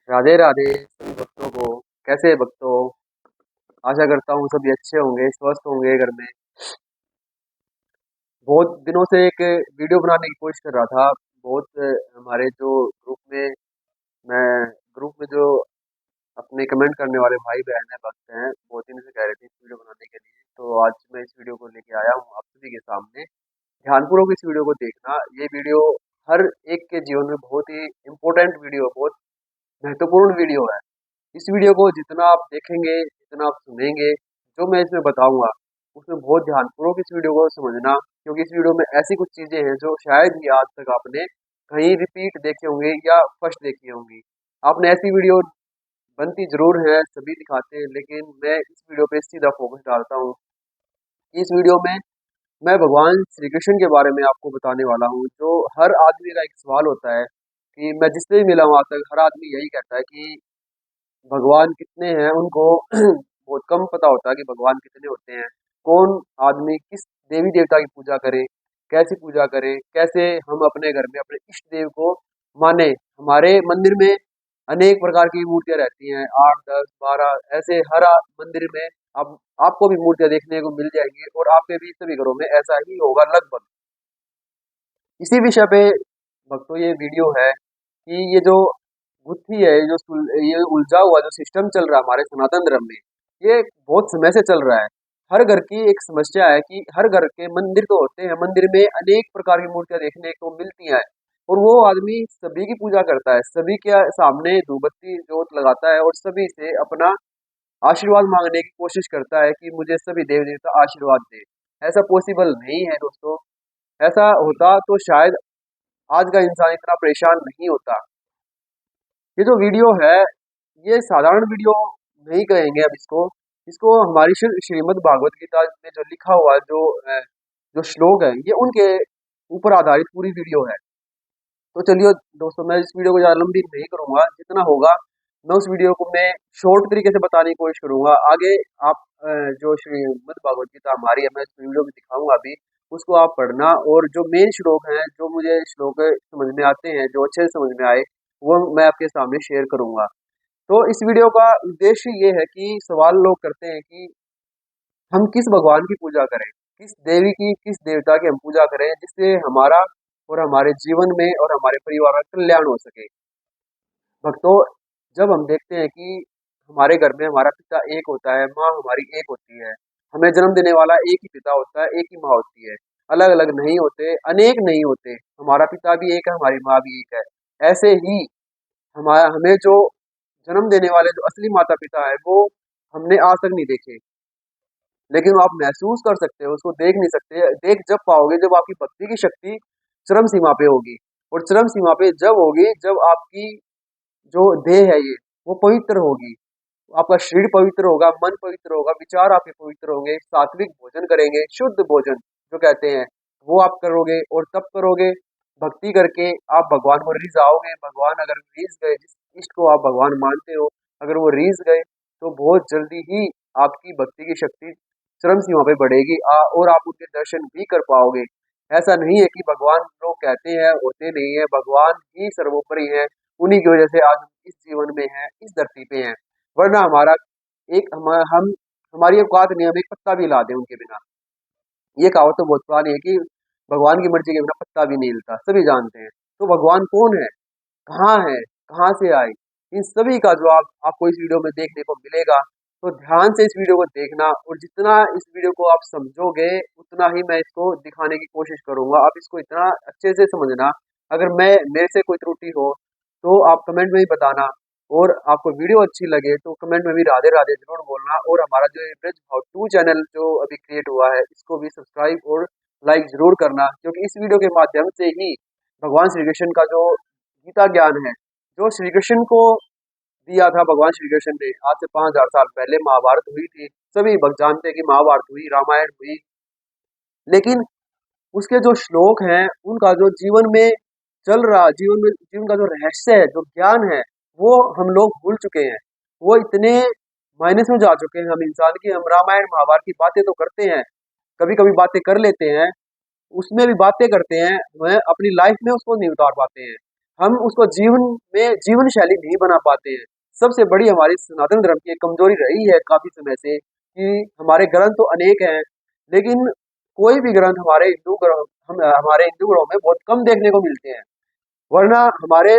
राधे राधे सभी भक्तों को। कैसे हैं भक्तों? आशा करता हूँ सभी अच्छे होंगे, स्वस्थ होंगे घर में। बहुत दिनों से एक वीडियो बनाने की कोशिश कर रहा था। बहुत हमारे जो मैं ग्रुप में जो अपने कमेंट करने वाले भाई बहन है, भक्त हैं, बहुत दिन से कह रहे थे इस वीडियो बनाने के लिए। तो आज मैं इस वीडियो को लेके आया हूँ आप सभी के सामने। ध्यानपूर्वक इस वीडियो को देखना। ये वीडियो हर एक के जीवन में बहुत ही इम्पोर्टेंट वीडियो, बहुत महत्वपूर्ण वीडियो है। इस वीडियो को जितना आप देखेंगे, जितना आप सुनेंगे, जो मैं इसमें बताऊंगा, उसमें बहुत ध्यानपूर्वक इस वीडियो को समझना, क्योंकि इस वीडियो में ऐसी कुछ चीजें हैं जो शायद ही आज तक आपने कहीं रिपीट देखे होंगे या फर्स्ट देखी होंगी। आपने ऐसी वीडियो बनती जरूर है, सभी दिखाते हैं, लेकिन मैं इस वीडियो पे सीधा फोकस डालता हूँ। इस वीडियो में मैं भगवान श्री कृष्ण के बारे में आपको बताने वाला हूँ। जो हर आदमी का एक सवाल होता है कि मैं जिससे भी मिला हूँ आज तक, हर आदमी यही कहता है कि भगवान कितने हैं उनको बहुत कम पता होता है कि भगवान कितने होते हैं। कौन आदमी किस देवी देवता की पूजा करे, कैसी पूजा करे, कैसे हम अपने घर में अपने इष्ट देव को माने। हमारे मंदिर में अनेक प्रकार की मूर्तियां रहती हैं, 8 10 12 ऐसे हर मंदिर में। अब आपको भी मूर्तियां देखने को मिल जाएंगी और आपके भी सभी घरों में ऐसा ही होगा लगभग। इसी विषय पे भक्तों ये वीडियो है कि ये जो गुत्थी है, ये उलझा हुआ जो सिस्टम चल रहा है हमारे सनातन धर्म में, ये बहुत समय से चल रहा है। हर घर की एक समस्या है कि हर घर के मंदिर तो होते हैं, मंदिर में अनेक प्रकार की मूर्तियां देखने को मिलती हैं, और वो आदमी सभी की पूजा करता है, सभी के सामने धूपबत्ती जोत लगाता है और सभी से अपना आशीर्वाद मांगने की कोशिश करता है कि मुझे सभी देव देवता आशीर्वाद दे। ऐसा पॉसिबल नहीं है दोस्तों। ऐसा होता तो शायद आज का इंसान इतना परेशान नहीं होता। ये जो वीडियो है, ये साधारण वीडियो नहीं कहेंगे अब इसको। इसको हमारी श्रीमद् भागवत गीता में जो लिखा हुआ जो श्लोक है, ये उनके ऊपर आधारित पूरी वीडियो है। तो चलिए दोस्तों, मैं इस वीडियो को ज़्यादा लंबी नहीं करूंगा। जितना होगा मैं उस वीडियो को मैं शॉर्ट तरीके से बताने की कोशिश करूंगा। आगे आप जो श्रीमद् भागवत गीता हमारी है, मैं इस वीडियो में दिखाऊंगा अभी, उसको आप पढ़ना। और जो मेन श्लोक हैं, जो मुझे श्लोक समझ में आते हैं, जो अच्छे से समझ में आए, वो मैं आपके सामने शेयर करूंगा। तो इस वीडियो का उद्देश्य ये है कि सवाल लोग करते हैं कि हम किस भगवान की पूजा करें, किस देवी की, किस देवता की हम पूजा करें, जिससे हमारा और हमारे जीवन में और हमारे परिवार का कल्याण हो सके। भक्तों, जब हम देखते हैं कि हमारे घर में हमारा पिता एक होता है, माँ हमारी एक होती है, हमें जन्म देने वाला एक ही पिता होता है, एक ही माँ होती है, अलग अलग नहीं होते, अनेक नहीं होते। हमारा पिता भी एक है, हमारी माँ भी एक है। ऐसे ही हमारा हमें जो जन्म देने वाले जो असली माता पिता है, वो हमने आज तक नहीं देखे, लेकिन वो आप महसूस कर सकते हो, उसको देख नहीं सकते। देख जब पाओगे जब आपकी भक्ति की शक्ति चरम सीमा पे होगी। और चरम सीमा पे जब होगी जब आपकी जो देह है ये, वो पवित्र होगी, आपका शरीर पवित्र होगा, मन पवित्र होगा, विचार आपके पवित्र होंगे, सात्विक भोजन करेंगे, शुद्ध भोजन जो कहते हैं वो आप करोगे। और तब करोगे भक्ति करके, आप भगवान को रिझ आओगे। भगवान अगर रिझ गए, जिस इष्ट को आप भगवान मानते हो, अगर वो रिझ गए, तो बहुत जल्दी ही आपकी भक्ति की शक्ति चरम सीमा पे बढ़ेगी, और आप उनके दर्शन भी कर पाओगे। ऐसा नहीं है कि भगवान लोग कहते हैं होते नहीं है, भगवान ही सर्वोपरि है। उन्हीं की वजह से आज हम इस जीवन में हैं, इस धरती पे हैं। वरना हमारा एक हम हमारी औकात नहीं, हम एक पत्ता भी हिला दें उनके बिना। ये कहावत तो बहुत पुरानी है कि भगवान की मर्जी के बिना पत्ता भी नहीं हिलता, सभी जानते हैं। तो भगवान कौन है, कहाँ है, कहाँ से आए, इन सभी का जवाब आपको इस वीडियो में देखने को मिलेगा। तो ध्यान से इस वीडियो को देखना, और जितना इस वीडियो को आप समझोगे, उतना ही मैं इसको दिखाने की कोशिश करूंगा। आप इसको इतना अच्छे से समझना। अगर मैं मेरे से कोई त्रुटि हो तो आप कमेंट में ही बताना, और आपको वीडियो अच्छी लगे तो कमेंट में भी राधे राधे जरूर बोलना। और हमारा जो ये ब्रज भाव 2 चैनल जो अभी क्रिएट हुआ है, इसको भी सब्सक्राइब और लाइक जरूर करना, क्योंकि इस वीडियो के माध्यम से ही भगवान श्री कृष्ण का जो गीता ज्ञान है, जो श्री कृष्ण को दिया था भगवान श्री कृष्ण ने आज से 5000 साल पहले, महाभारत हुई थी। सभी भक्त जानते हैं कि महाभारत हुई, रामायण हुई, लेकिन उसके जो श्लोक हैं, उनका जो जीवन में चल रहा, जीवन का जो रहस्य है, जो ज्ञान है, वो हम लोग भूल चुके हैं। वो इतने माइनस में जा चुके हैं हम इंसान की। हम रामायण महाभारत की बातें तो करते हैं, कभी कभी बातें कर लेते हैं, उसमें भी बातें करते हैं, वह अपनी लाइफ में उसको नहीं उतार पाते हैं। हम उसको जीवन में जीवन शैली नहीं बना पाते हैं। सबसे बड़ी हमारी सनातन धर्म की एक कमजोरी रही है काफी समय से कि हमारे ग्रंथ तो अनेक हैं, लेकिन कोई भी ग्रंथ हमारे हिंदू ग्रहों में बहुत कम देखने को मिलते हैं। वरना हमारे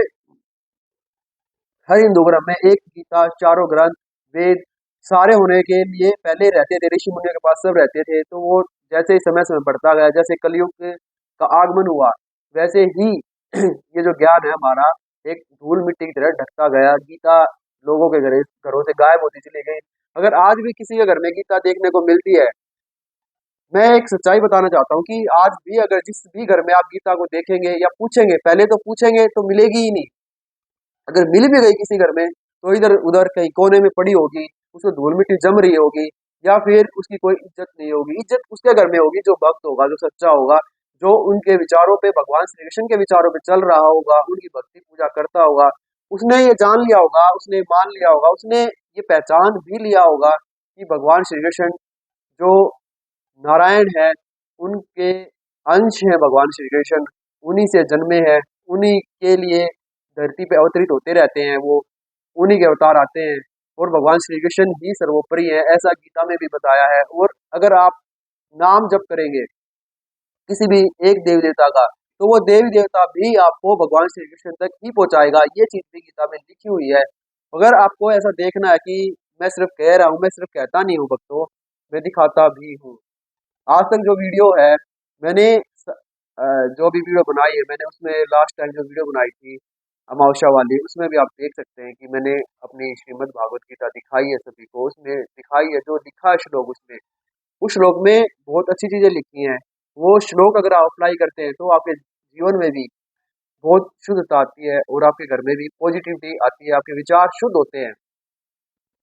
हर हिंदू ग्रंथ में एक गीता, चारों ग्रंथ, वेद सारे होने के लिए पहले रहते थे, ऋषि मुनियों के पास सब रहते थे। तो वो जैसे ही समय समय बढ़ता गया, जैसे कलयुग का आगमन हुआ, वैसे ही ये जो ज्ञान है हमारा एक धूल मिट्टी की तरह ढकता गया। गीता लोगों के घरों से गायब होती चली गई। अगर आज भी किसी के घर में गीता देखने को मिलती है, मैं एक सच्चाई बताना चाहता हूँ कि आज भी अगर जिस भी घर में आप गीता को देखेंगे या पूछेंगे, पहले तो पूछेंगे तो मिलेगी ही नहीं। अगर मिल भी गई किसी घर में तो इधर उधर कहीं कोने में पड़ी होगी, उसको धूल मिट्टी जम रही होगी, या फिर उसकी कोई इज्जत नहीं होगी। इज्जत उसके घर में होगी जो भक्त होगा, जो सच्चा होगा, जो उनके विचारों पे, भगवान श्री कृष्ण के विचारों पे चल रहा होगा, उनकी भक्ति पूजा करता होगा। उसने ये जान लिया होगा, उसने मान लिया होगा, उसने ये पहचान भी लिया होगा कि भगवान श्री कृष्ण जो नारायण है, उनके अंश हैं भगवान श्री कृष्ण, उन्हीं से जन्मे हैं, उन्हीं के लिए धरती पे अवतरित होते रहते हैं, वो उन्हीं के अवतार आते हैं। और भगवान श्री कृष्ण ही सर्वोपरि है, ऐसा गीता में भी बताया है। और अगर आप नाम जप करेंगे किसी भी एक देवी देवता का, तो वो देवी देवता भी आपको भगवान श्री कृष्ण तक ही पहुंचाएगा। ये चीज भी गीता में लिखी हुई है। अगर आपको ऐसा देखना है कि मैं सिर्फ कह रहा हूँ, मैं सिर्फ कहता नहीं हूँ भक्तों, मैं दिखाता भी हूँ। आज तक जो वीडियो है, मैंने जो भी वीडियो बनाई है, मैंने उसमें लास्ट टाइम जो वीडियो बनाई थी अमावस्या वाली, उसमें भी आप देख सकते हैं कि मैंने अपनी श्रीमद् भागवत गीता दिखाई है सभी को। उसमें दिखाई है, जो लिखा है श्लोक उसमें, उस श्लोक में बहुत अच्छी चीजें लिखी हैं। वो श्लोक अगर आप अप्लाई करते हैं तो आपके जीवन में भी बहुत शुद्धता आती है, और आपके घर में भी पॉजिटिविटी आती है, आपके विचार शुद्ध होते हैं।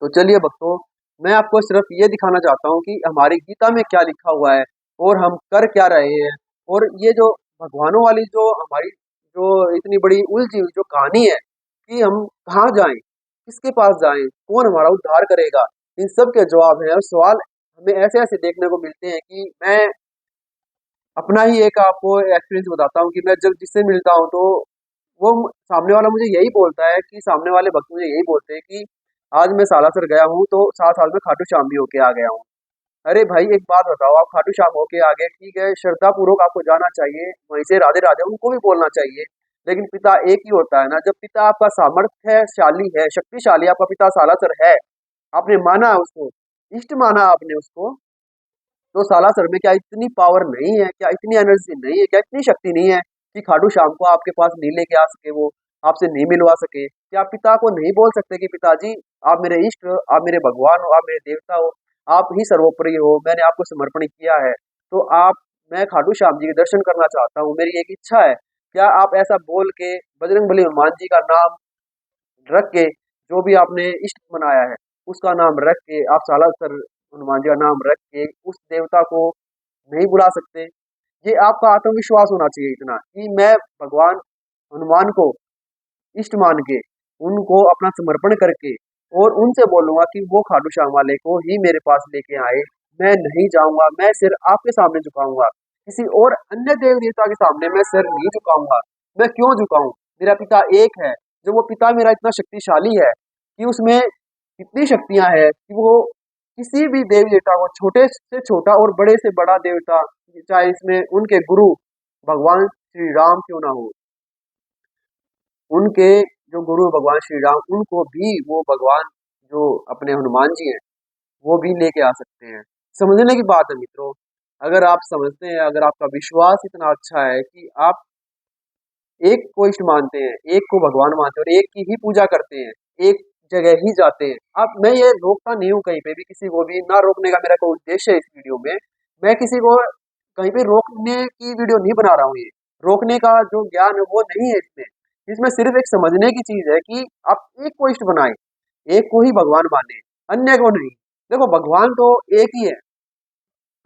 तो चलिए भक्तों, मैं आपको सिर्फ ये दिखाना चाहता हूँ कि हमारी गीता में क्या लिखा हुआ है और हम कर क्या रहे हैं। और ये जो भगवानों वाली जो हमारी जो इतनी बड़ी उलझी हुई जो कहानी है कि हम कहाँ जाएं, किसके पास जाएं, कौन हमारा उद्धार करेगा, इन सब के जवाब हैं। और सवाल हमें ऐसे ऐसे देखने को मिलते हैं कि मैं अपना ही एक आपको एक्सपीरियंस बताता हूँ कि मैं जब जिससे मिलता हूँ तो वो सामने वाला मुझे यही बोलता है कि सामने वाले भक्त मुझे यही बोलते हैं कि आज मैं सालासर गया हूँ तो 7 साल में खाटू श्याम भी होके आ गया हूँ। अरे भाई एक बात बताओ, आप खाटू श्याम होके आ गए, ठीक है, श्रद्धा पूर्वक आपको जाना चाहिए, वहीं से राधे राधे उनको भी बोलना चाहिए। लेकिन पिता एक ही होता है ना। जब पिता आपका सामर्थ्यशाली है, शक्तिशाली, आपका पिता सालासर है, आपने माना उसको, इष्ट माना आपने उसको, तो सालासर में क्या इतनी पावर नहीं है, क्या इतनी एनर्जी नहीं है, क्या इतनी शक्ति नहीं है कि खाटू श्याम को आपके पास नहीं लेके आ सके, वो आपसे नहीं मिलवा सके? क्या आप पिता को नहीं बोल सकते कि पिताजी आप मेरे इष्ट हो, आप मेरे भगवान हो, आप मेरे देवता हो, आप ही सर्वोपरि हो, मैंने आपको समर्पण किया है, तो आप मैं खाटू श्याम जी के दर्शन करना चाहता हूँ, मेरी एक इच्छा है। क्या आप ऐसा बोल के बजरंगबली हनुमान जी का नाम रख के, जो भी आपने इष्ट बनाया है उसका नाम रख के, आप सालासर हनुमान जी का नाम रख के उस देवता को नहीं बुला सकते? ये आपका आत्मविश्वास होना चाहिए इतना कि मैं भगवान हनुमान को इष्ट मान के, उनको अपना समर्पण करके, और उनसे बोलूंगा कि वो खाटू श्याम वाले को ही मेरे पास लेके आए। मैं नहीं जाऊंगा, मैं सिर आपके सामने झुकाऊंगा, किसी और अन्य देव देवता के सामने मैं सिर नहीं झुकाऊंगा। मैं क्यों झुकाऊं? मेरा पिता एक है। जो वो पिता मेरा इतना शक्तिशाली है कि उसमें इतनी शक्तियां है कि वो किसी भी देवी देवता को, छोटे से छोटा और बड़े से बड़ा देवता, चाहे इसमें उनके गुरु भगवान श्री राम क्यों ना हो, उनके जो गुरु भगवान श्री राम, उनको भी वो भगवान जो अपने हनुमान जी हैं वो भी लेके आ सकते हैं। समझने की बात है मित्रों। अगर आप समझते हैं, अगर आपका विश्वास इतना अच्छा है कि आप एक को इष्ट मानते हैं, एक को भगवान मानते हैं और एक की ही पूजा करते हैं, एक जगह ही जाते हैं। अब मैं ये रोकता नहीं हूँ कहीं पे भी, किसी को भी ना रोकने का मेरा कोई उद्देश्य है इस वीडियो में। मैं किसी को कहीं पे रोकने की वीडियो नहीं बना रहा हूँ। ये रोकने का जो ज्ञान है वो नहीं है इसमें। इसमें सिर्फ एक समझने की चीज है कि आप एक को इष्ट बनाए, एक को ही भगवान माने, अन्य को नहीं। देखो भगवान तो एक ही है।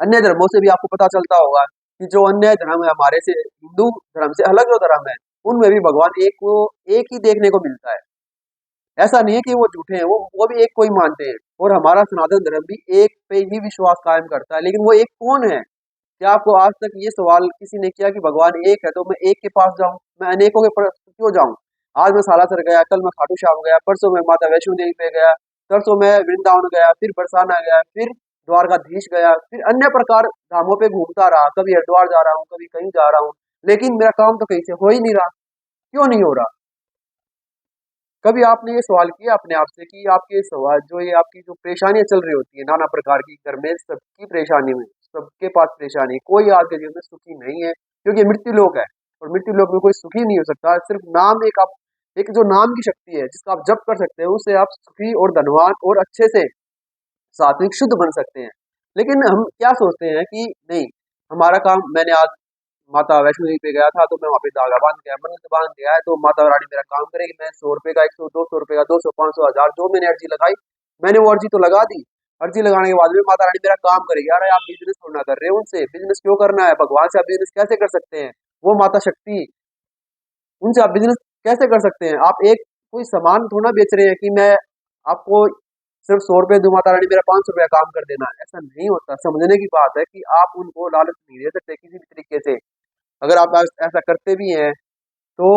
अन्य धर्मों से भी आपको पता चलता होगा कि जो अन्य धर्म है हमारे से, हिंदू धर्म से अलग जो धर्म है, उनमें भी भगवान एक ही देखने को मिलता है। ऐसा नहीं है कि वो झूठे हैं, वो भी एक को ही मानते हैं। और हमारा सनातन धर्म भी एक पे ही विश्वास कायम करता है। लेकिन वो एक कौन है? क्या आपको आज तक ये सवाल किसी ने किया कि भगवान एक है तो मैं एक के पास जाऊं, मैं अनेकों के पास क्यों जाऊं? आज मैं सालासर गया, कल मैं खाटू श्याम गया, परसों मैं माता वैष्णो देवी पे गया, तरसों मैं वृंदावन गया, फिर बरसाना गया, फिर द्वारकाधीश गया, फिर अन्य प्रकार धामों पे घूमता रहा। कभी हरिद्वार जा रहा हूँ, कभी कहीं जा रहा हूँ, लेकिन मेरा काम तो कहीं से हो ही नहीं रहा। क्यों नहीं हो रहा? कभी आपने ये सवाल किया अपने आप से कि आपके सवाल जो ये आपकी जो परेशानियां चल रही होती है नाना प्रकार की घर में, सबकी परेशानी में, सबके पास परेशानी है, कोई आज के जीवन में सुखी नहीं है, क्योंकि ये मृत्यु लोक है। और मृत्यु लोक में कोई सुखी नहीं हो सकता। सिर्फ नाम एक आप एक जो नाम की शक्ति है जिसका आप जप कर सकते हो, उससे आप सुखी और धनवान और अच्छे से सात्विक शुद्ध बन सकते हैं। लेकिन हम क्या सोचते हैं कि नहीं, हमारा काम, मैंने आज माता वैष्णो देवी पे गया था तो मैं वहाँ पे धागा बांध के आया, मन्नत बांध के आया, तो माता रानी मेरा काम करेगी। मैं 100 रुपए का, 100, 200 रुपए का, 200, 500, 1000 जो मैंने अर्जी लगाई, मैंने वो अर्जी तो लगा दी। अर्जी लगाने के बाद में माता रानी मेरा काम करेगी। अरे आप बिजनेस थोड़ा ना कर रहे हो, उनसे बिजनेस क्यों करना है? भगवान से आप बिजनेस कैसे कर सकते हैं? वो माता शक्ति, उनसे आप बिजनेस कैसे कर सकते हैं? आप एक कोई सामान थोड़ा बेच रहे हैं कि मैं आपको सिर्फ 100 रुपए दूं, माता रानी मेरा 500 रुपया काम कर देना। ऐसा नहीं होता। समझने की बात है कि आप उनको लालच नहीं दे सकते किसी भी तरीके से। अगर आप ऐसा करते भी हैं तो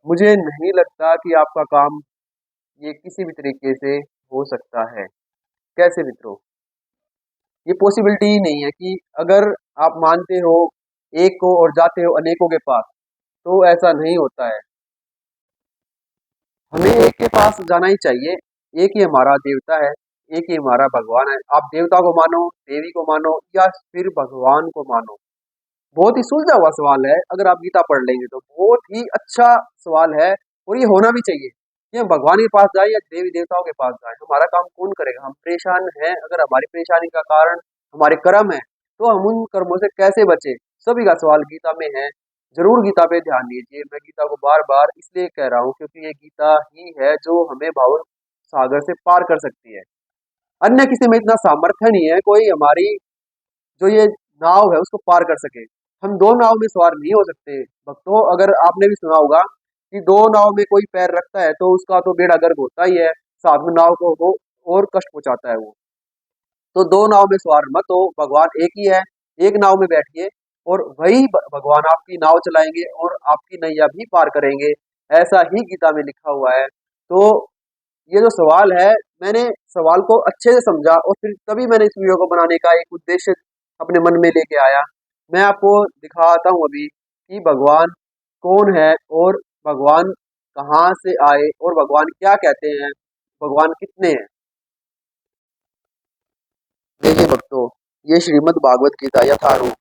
मुझे नहीं लगता कि आपका काम ये किसी भी तरीके से हो सकता है। कैसे मित्रों? ये पॉसिबिलिटी ही नहीं है कि अगर आप मानते हो एक को और जाते हो अनेकों के पास, तो ऐसा नहीं होता है। हमें एक के पास जाना ही चाहिए। एक ही हमारा देवता है, एक ही हमारा भगवान है। आप देवता को मानो, देवी को मानो, या फिर भगवान को मानो। बहुत ही सुलझा हुआ सवाल है। अगर आप गीता पढ़ लेंगे तो बहुत ही अच्छा सवाल है, और ये होना भी चाहिए कि हम भगवान के पास जाए या देवी देवताओं के पास जाए, हमारा काम कौन करेगा? हम परेशान हैं, अगर हमारी परेशानी का कारण हमारे कर्म है, तो हम उन कर्मों से कैसे बचे? सभी का सवाल गीता में है। जरूर गीता पे ध्यान दीजिए। मैं गीता को बार बार इसलिए कह रहा हूँ क्योंकि ये गीता ही है जो हमें भाव सागर से पार कर सकती है। अन्य किसी में इतना सामर्थ्य नहीं है कोई हमारी जो ये नाव है उसको पार कर सके। हम दो नाव में सवार नहीं हो सकते भक्तों। अगर आपने भी सुना होगा कि दो नाव में कोई पैर रखता है तो उसका तो बेड़ा गर्क होता ही है, साथ में नाव को वो और कष्ट पहुंचाता है वो। तो दो नाव में सवार मत हो, भगवान एक ही है। एक नाव में बैठिए और वही भगवान आपकी नाव चलाएंगे और आपकी नैया भी पार करेंगे। ऐसा ही गीता में लिखा हुआ है। तो ये जो सवाल है, मैंने सवाल को अच्छे से समझा और फिर तभी मैंने इस वीडियो को बनाने का एक उद्देश्य अपने मन में लेके आया। मैं आपको दिखाता हूँ अभी कि भगवान कौन है और भगवान कहाँ से आए और भगवान क्या कहते हैं, भगवान कितने हैं। देखिए भक्तों, ये श्रीमद् भागवत गीता यथारूप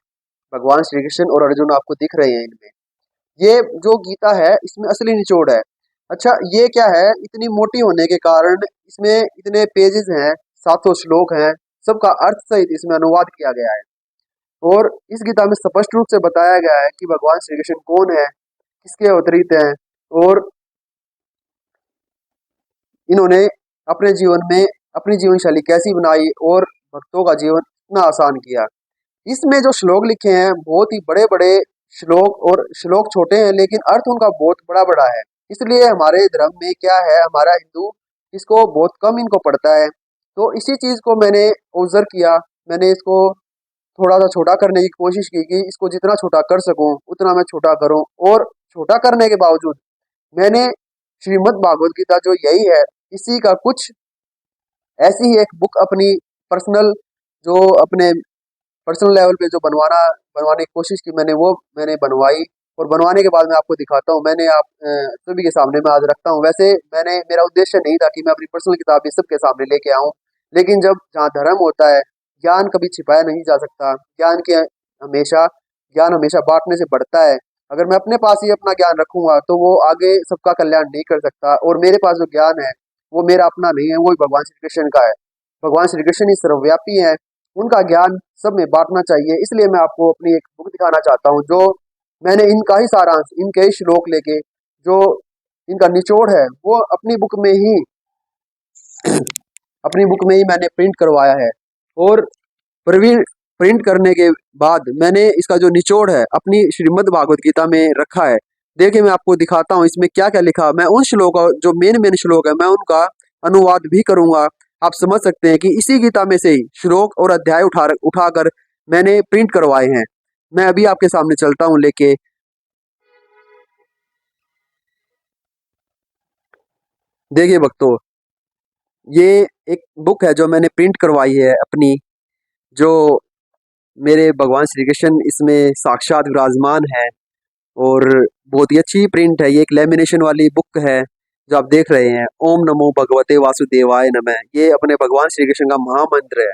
भगवान श्री कृष्ण और अर्जुन आपको दिख रहे हैं इनमें। ये जो गीता है इसमें असली निचोड़ है। अच्छा, ये क्या है? इतनी मोटी होने के कारण इसमें इतने पेजेस हैं, 700 श्लोक हैं, सबका अर्थ सहित इसमें अनुवाद किया गया है। और इस गीता में स्पष्ट रूप से बताया गया है कि भगवान श्री कृष्ण कौन है, किसके अवतरित हैं, और इन्होंने अपने जीवन में अपनी जीवन शैली कैसी बनाई और भक्तों का जीवन इतना आसान किया। इसमें जो श्लोक लिखे हैं बहुत ही बड़े बड़े श्लोक, और श्लोक छोटे हैं लेकिन अर्थ उनका बहुत बड़ा बड़ा है। इसलिए हमारे धर्म में क्या है, हमारा हिंदू इसको बहुत कम इनको पढ़ता है। तो इसी चीज को मैंने ऑब्जर्व किया। मैंने इसको थोड़ा सा छोटा करने की कोशिश की कि इसको जितना छोटा कर सकूं उतना मैं छोटा करूं। और छोटा करने के बावजूद मैंने श्रीमद् भागवत गीता जो यही है, इसी का कुछ ऐसी ही एक बुक अपनी पर्सनल, जो अपने पर्सनल लेवल पे जो बनवाने की कोशिश की मैंने, वो मैंने बनवाई। और बनवाने के बाद मैं आपको दिखाता हूँ। मैंने आप सभी के सामने मैं आज रखता हूँ। वैसे मेरा उद्देश्य नहीं था कि मैं अपनी पर्सनल किताब ये सबके सामने लेके आऊँ, लेकिन जब जहाँ धर्म होता है, ज्ञान कभी छिपाया नहीं जा सकता। ज्ञान हमेशा बांटने से बढ़ता है। अगर मैं अपने पास ही अपना ज्ञान रखूंगा तो वो आगे सबका कल्याण नहीं कर सकता। और मेरे पास जो ज्ञान है वो मेरा अपना नहीं है, वो भगवान श्री कृष्ण का है। भगवान श्री कृष्ण ही सर्वव्यापी है, उनका ज्ञान सब में बांटना चाहिए। इसलिए मैं आपको अपनी एक बुक दिखाना चाहता हूँ जो मैंने इनका ही सारांश, इनके ही श्लोक लेके, जो इनका निचोड़ है वो अपनी बुक में ही मैंने प्रिंट करवाया है। और प्रिंट करने के बाद मैंने इसका जो निचोड़ है अपनी श्रीमद् भागवत गीता में रखा है। देखिए मैं आपको दिखाता हूँ इसमें क्या क्या लिखा। मैं उन श्लोक जो मेन श्लोक है मैं उनका अनुवाद भी करूंगा। आप समझ सकते हैं कि इसी गीता में से ही श्लोक और अध्याय उठाकर मैंने प्रिंट करवाए हैं। मैं अभी आपके सामने चलता हूँ लेके। देखिए भक्तों, ये एक बुक है जो मैंने प्रिंट करवाई है अपनी, जो मेरे भगवान श्री कृष्ण इसमें साक्षात विराजमान है। और बहुत ही अच्छी प्रिंट है, ये एक लेमिनेशन वाली बुक है जो आप देख रहे हैं। ओम नमो भगवते वासुदेवाय नमः, ये अपने भगवान श्री कृष्ण का महामंत्र है।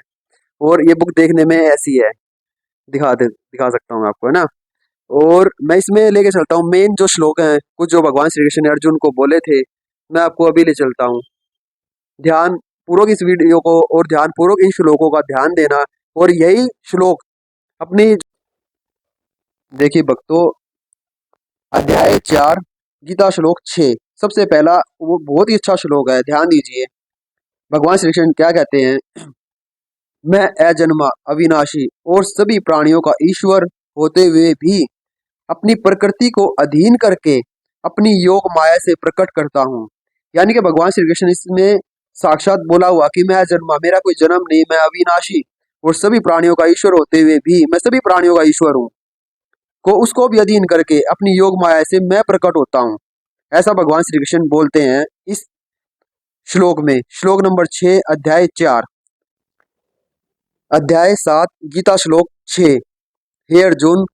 और ये बुक देखने में ऐसी है, दिखा सकता हूँ आपको, है ना। और मैं इसमें लेके चलता हूँ मेन जो श्लोक हैं, कुछ जो भगवान श्री कृष्ण ने अर्जुन को बोले थे, मैं आपको अभी ले चलता हूँ। ध्यान पूर्वक इस वीडियो को और ध्यान पूर्वक इन श्लोकों का ध्यान देना। और यही श्लोक अपनी, देखिए भक्तों, अध्याय 4 गीता श्लोक 6, सबसे पहला वो बहुत ही अच्छा श्लोक है, ध्यान दीजिए। भगवान श्री कृष्ण क्या कहते हैं? मैं अजन्मा अविनाशी और सभी प्राणियों का ईश्वर होते हुए भी अपनी प्रकृति को अधीन करके अपनी योग माया से प्रकट करता हूँ। यानी कि भगवान श्री कृष्ण इसमें साक्षात बोला हुआ कि मैं अजन्मा, मेरा कोई जन्म नहीं, मैं अविनाशी और सभी प्राणियों का ईश्वर होते हुए भी मैं सभी प्राणियों का ईश्वर हूँ, को उसको भी अधीन करके अपनी योग माया से मैं प्रकट होता हूँ। ऐसा भगवान श्री कृष्ण बोलते हैं इस श्लोक में। श्लोक नंबर 6 अध्याय 4, अध्याय 7 गीता श्लोक 6। हे अर्जुन,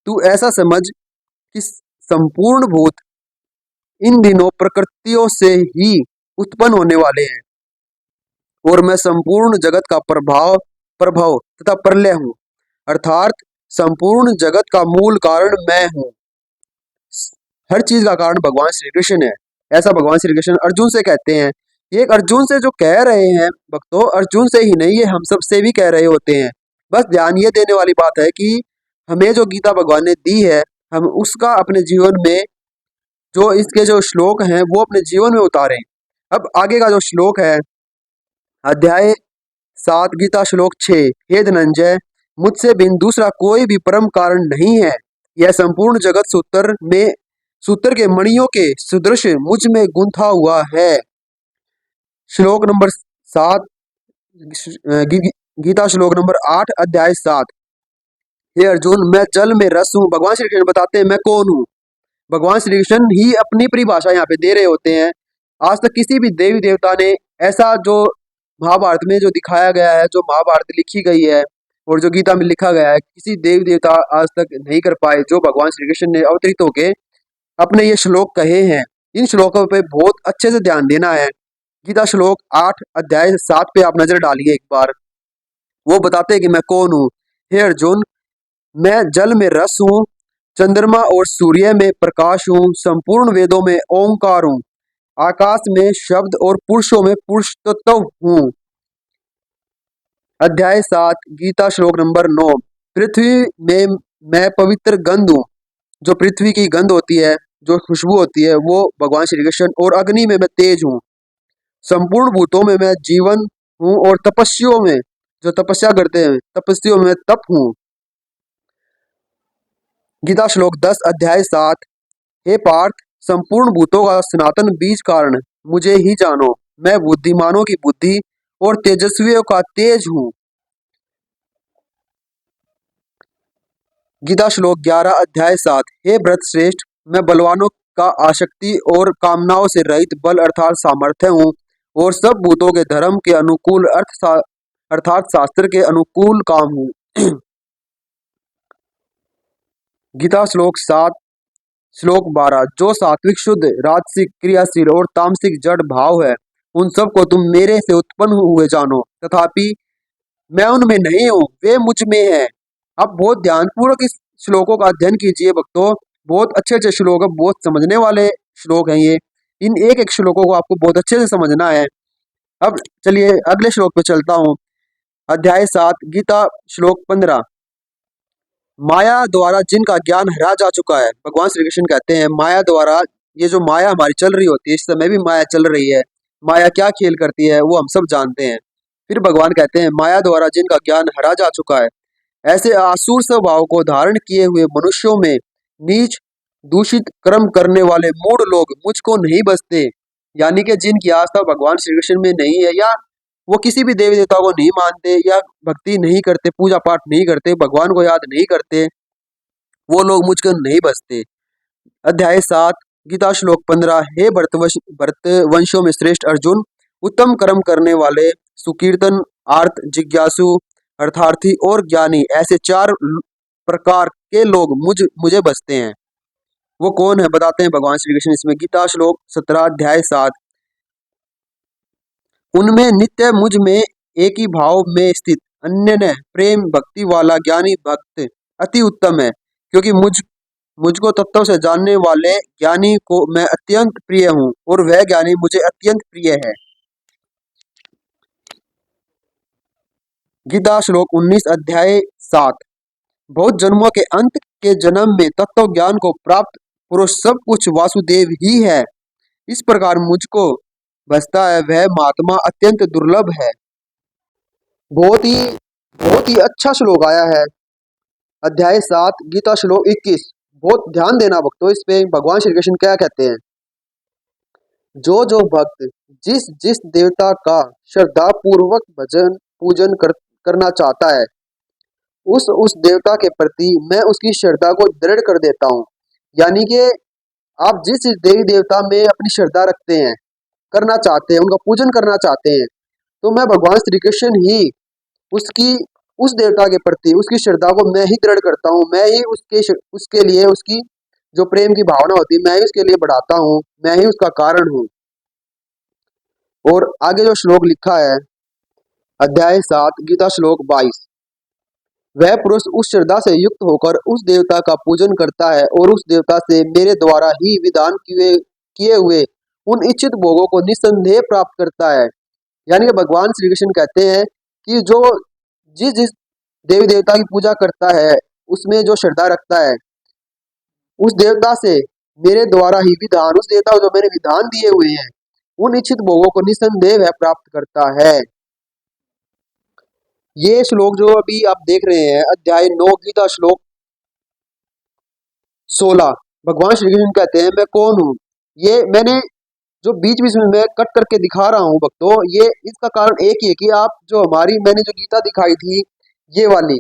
तू ऐसा समझ कि संपूर्ण भूत इन दिनों प्रकृतियों से ही उत्पन्न होने वाले हैं और मैं संपूर्ण जगत का प्रभाव प्रभव तथा प्रलय हूँ, अर्थात संपूर्ण जगत का मूल कारण मैं हूँ। हर चीज का कारण भगवान श्री कृष्ण है, ऐसा भगवान श्री कृष्ण अर्जुन से कहते हैं। ये एक अर्जुन से जो कह रहे हैं भक्तों, अर्जुन से ही नहीं, ये हम सब से भी कह रहे होते हैं। बस ध्यान ये देने वाली बात है कि हमें जो गीता भगवान ने दी है, हम उसका अपने जीवन में, जो इसके जो श्लोक हैं वो अपने जीवन में उतारें। अब आगे का जो श्लोक है, अध्याय 7 गीता श्लोक 6। हे धनंजय, मुझसे बिन दूसरा कोई भी परम कारण नहीं है। यह संपूर्ण जगत सूत्र के मणियों के सदृश मुझ में गुंथा हुआ है। श्लोक नंबर 7, गीता श्लोक नंबर 8 अध्याय 7। हे अर्जुन, मैं जल में रस हूँ। भगवान श्री कृष्ण बताते हैं मैं कौन हूँ। भगवान श्री कृष्ण ही अपनी परिभाषा यहाँ पे दे रहे होते हैं। आज तक किसी भी देवी देवता ने ऐसा जो महाभारत में जो दिखाया गया है, जो महाभारत लिखी गई है और जो गीता में लिखा गया है, किसी देवी देवता आज तक नहीं कर पाए जो भगवान श्री कृष्ण ने अवतरित होके अपने ये श्लोक कहे हैं। इन श्लोकों पे बहुत अच्छे से ध्यान देना है। गीता श्लोक 8 अध्याय 7 पे आप नजर डालिए एक बार। वो बताते हैं कि मैं कौन हूँ। हे अर्जुन, मैं जल में रस हूँ, चंद्रमा और सूर्य में प्रकाश हूँ, संपूर्ण वेदों में ओंकार हूँ, आकाश में शब्द और पुरुषों में पुरुष तत्व हूँ। अध्याय 7 गीता श्लोक नंबर 9। पृथ्वी में मैं पवित्र गंध हूँ, जो पृथ्वी की गंध होती है, जो खुशबू होती है, वो भगवान श्री कृष्ण। और अग्नि में मैं तेज हूँ, संपूर्ण भूतों में मैं जीवन हूँ और तपस्वियों में, जो तपस्या करते हैं, तपस्वियों में तप हूँ। गीता श्लोक 10 अध्याय 7। हे पार्थ, संपूर्ण भूतों का सनातन बीज कारण मुझे ही जानो। मैं बुद्धिमानों की बुद्धि और तेजस्वियों का तेज हूँ। गीता श्लोक 11 अध्याय 7। हे भरत श्रेष्ठ, मैं बलवानों का आसक्ति और कामनाओं से रहित बल अर्थात सामर्थ्य हूँ और सब भूतों के धर्म के अनुकूल अर्थात शास्त्र के अनुकूल काम हूँ। गीता श्लोक 7 श्लोक 12। जो सात्विक शुद्ध राजसिक क्रियाशील और तामसिक जड़ भाव है, उन सब को तुम मेरे से उत्पन्न हुए जानो, तथापि मैं उनमें नहीं हूँ, वे मुझ में है। आप बहुत ध्यानपूर्वक इस श्लोकों का अध्ययन कीजिए भक्तों। बहुत अच्छे अच्छे श्लोक है, बहुत समझने वाले श्लोक हैं ये। इन एक एक श्लोकों को आपको बहुत अच्छे से समझना है। अब चलिए अगले श्लोक पे चलता हूँ। अध्याय 7 गीता श्लोक 15। माया द्वारा जिनका ज्ञान हरा जा चुका है, भगवान श्री कृष्ण कहते हैं माया द्वारा, ये जो माया हमारी चल रही होती है, इस समय भी माया चल रही है। माया क्या खेल करती है वो हम सब जानते हैं। फिर भगवान कहते हैं माया द्वारा जिनका ज्ञान हरा जा चुका है, ऐसे आसुर स्वभाव को धारण किए हुए मनुष्यों में नीच दूषित कर्म करने वाले मूढ़ लोग मुझको नहीं बसते। यानी कि जिनकी आस्था भगवान श्री कृष्ण में नहीं है, या वो किसी भी देवी देवता को नहीं मानते, या भक्ति नहीं करते, पूजा पाठ नहीं करते, भगवान को याद नहीं करते, वो लोग मुझको नहीं बसते। अध्याय 7 गीता श्लोक 15। हे भरतवंशों में श्रेष्ठ अर्जुन, उत्तम कर्म करने वाले, सुकीर्तन, आर्त, जिज्ञासु, अर्थार्थी और ज्ञानी, ऐसे चार प्रकार के लोग मुझे बसते हैं। वो कौन है बताते हैं भगवान श्री कृष्ण इसमें। गीता श्लोक 17 अध्याय 7। उनमें नित्य मुझ में एक ही भाव में स्थित, अन्य प्रेम भक्ति वाला ज्ञानी भक्त अति उत्तम है, क्योंकि मुझको तत्व से जानने वाले ज्ञानी को मैं अत्यंत प्रिय हूँ और वह ज्ञानी मुझे अत्यंत प्रिय है। गीता श्लोक 19 अध्याय 7। बहुत जन्मों के अंत के जन्म में तत्व ज्ञान को प्राप्त पुरुष सब कुछ वासुदेव ही है। इस प्रकार मुझको बसता है वह महात्मा अत्यंत दुर्लभ है। बहुत ही अच्छा श्लोक आया है। अध्याय 7 गीता श्लोक 21। बहुत ध्यान देना भक्तों इस पे। भगवान श्री कृष्ण क्या कहते हैं, जो भक्त जिस जिस देवता का श्रद्धा पूर्वक भजन पूजन करना चाहता है, उस देवता के प्रति मैं उसकी श्रद्धा को दृढ़ कर देता हूँ। यानी कि आप जिस देवी देवता में अपनी श्रद्धा रखते हैं, करना चाहते हैं, उनका पूजन करना चाहते हैं, तो मैं भगवान श्री कृष्ण ही उस देवता के प्रति उसकी श्रद्धा को मैं ही दृढ़ करता हूँ। मैं ही उसके लिए उसकी जो प्रेम की भावना होती है, मैं ही उसके लिए बढ़ाता हूँ, मैं ही उसका कारण हूँ। और आगे जो श्लोक लिखा है अध्याय 7 गीता श्लोक 22। वह पुरुष उस श्रद्धा से युक्त होकर उस देवता का पूजन करता है और उस देवता से मेरे द्वारा ही विधान किए हुए उन इच्छित भोगों को निस्संदेह प्राप्त करता है। यानी कि भगवान श्री कृष्ण कहते हैं कि जो जिस देवी देवता की पूजा करता है, उसमें जो श्रद्धा रखता है, उस देवता से मेरे द्वारा ही विधान, उस देवता को जो मैंने विधान दिए हुए हैं, उन इच्छित भोगों को निस्संदेह वह प्राप्त करता है। ये श्लोक जो अभी आप देख रहे हैं अध्याय 9 गीता श्लोक 16। भगवान श्री कृष्ण कहते हैं मैं कौन हूँ। ये मैंने जो बीच बीच में मैं कट करके दिखा रहा हूँ भक्तों, ये इसका कारण एक ही है कि आप जो मैंने जो गीता दिखाई थी, ये वाली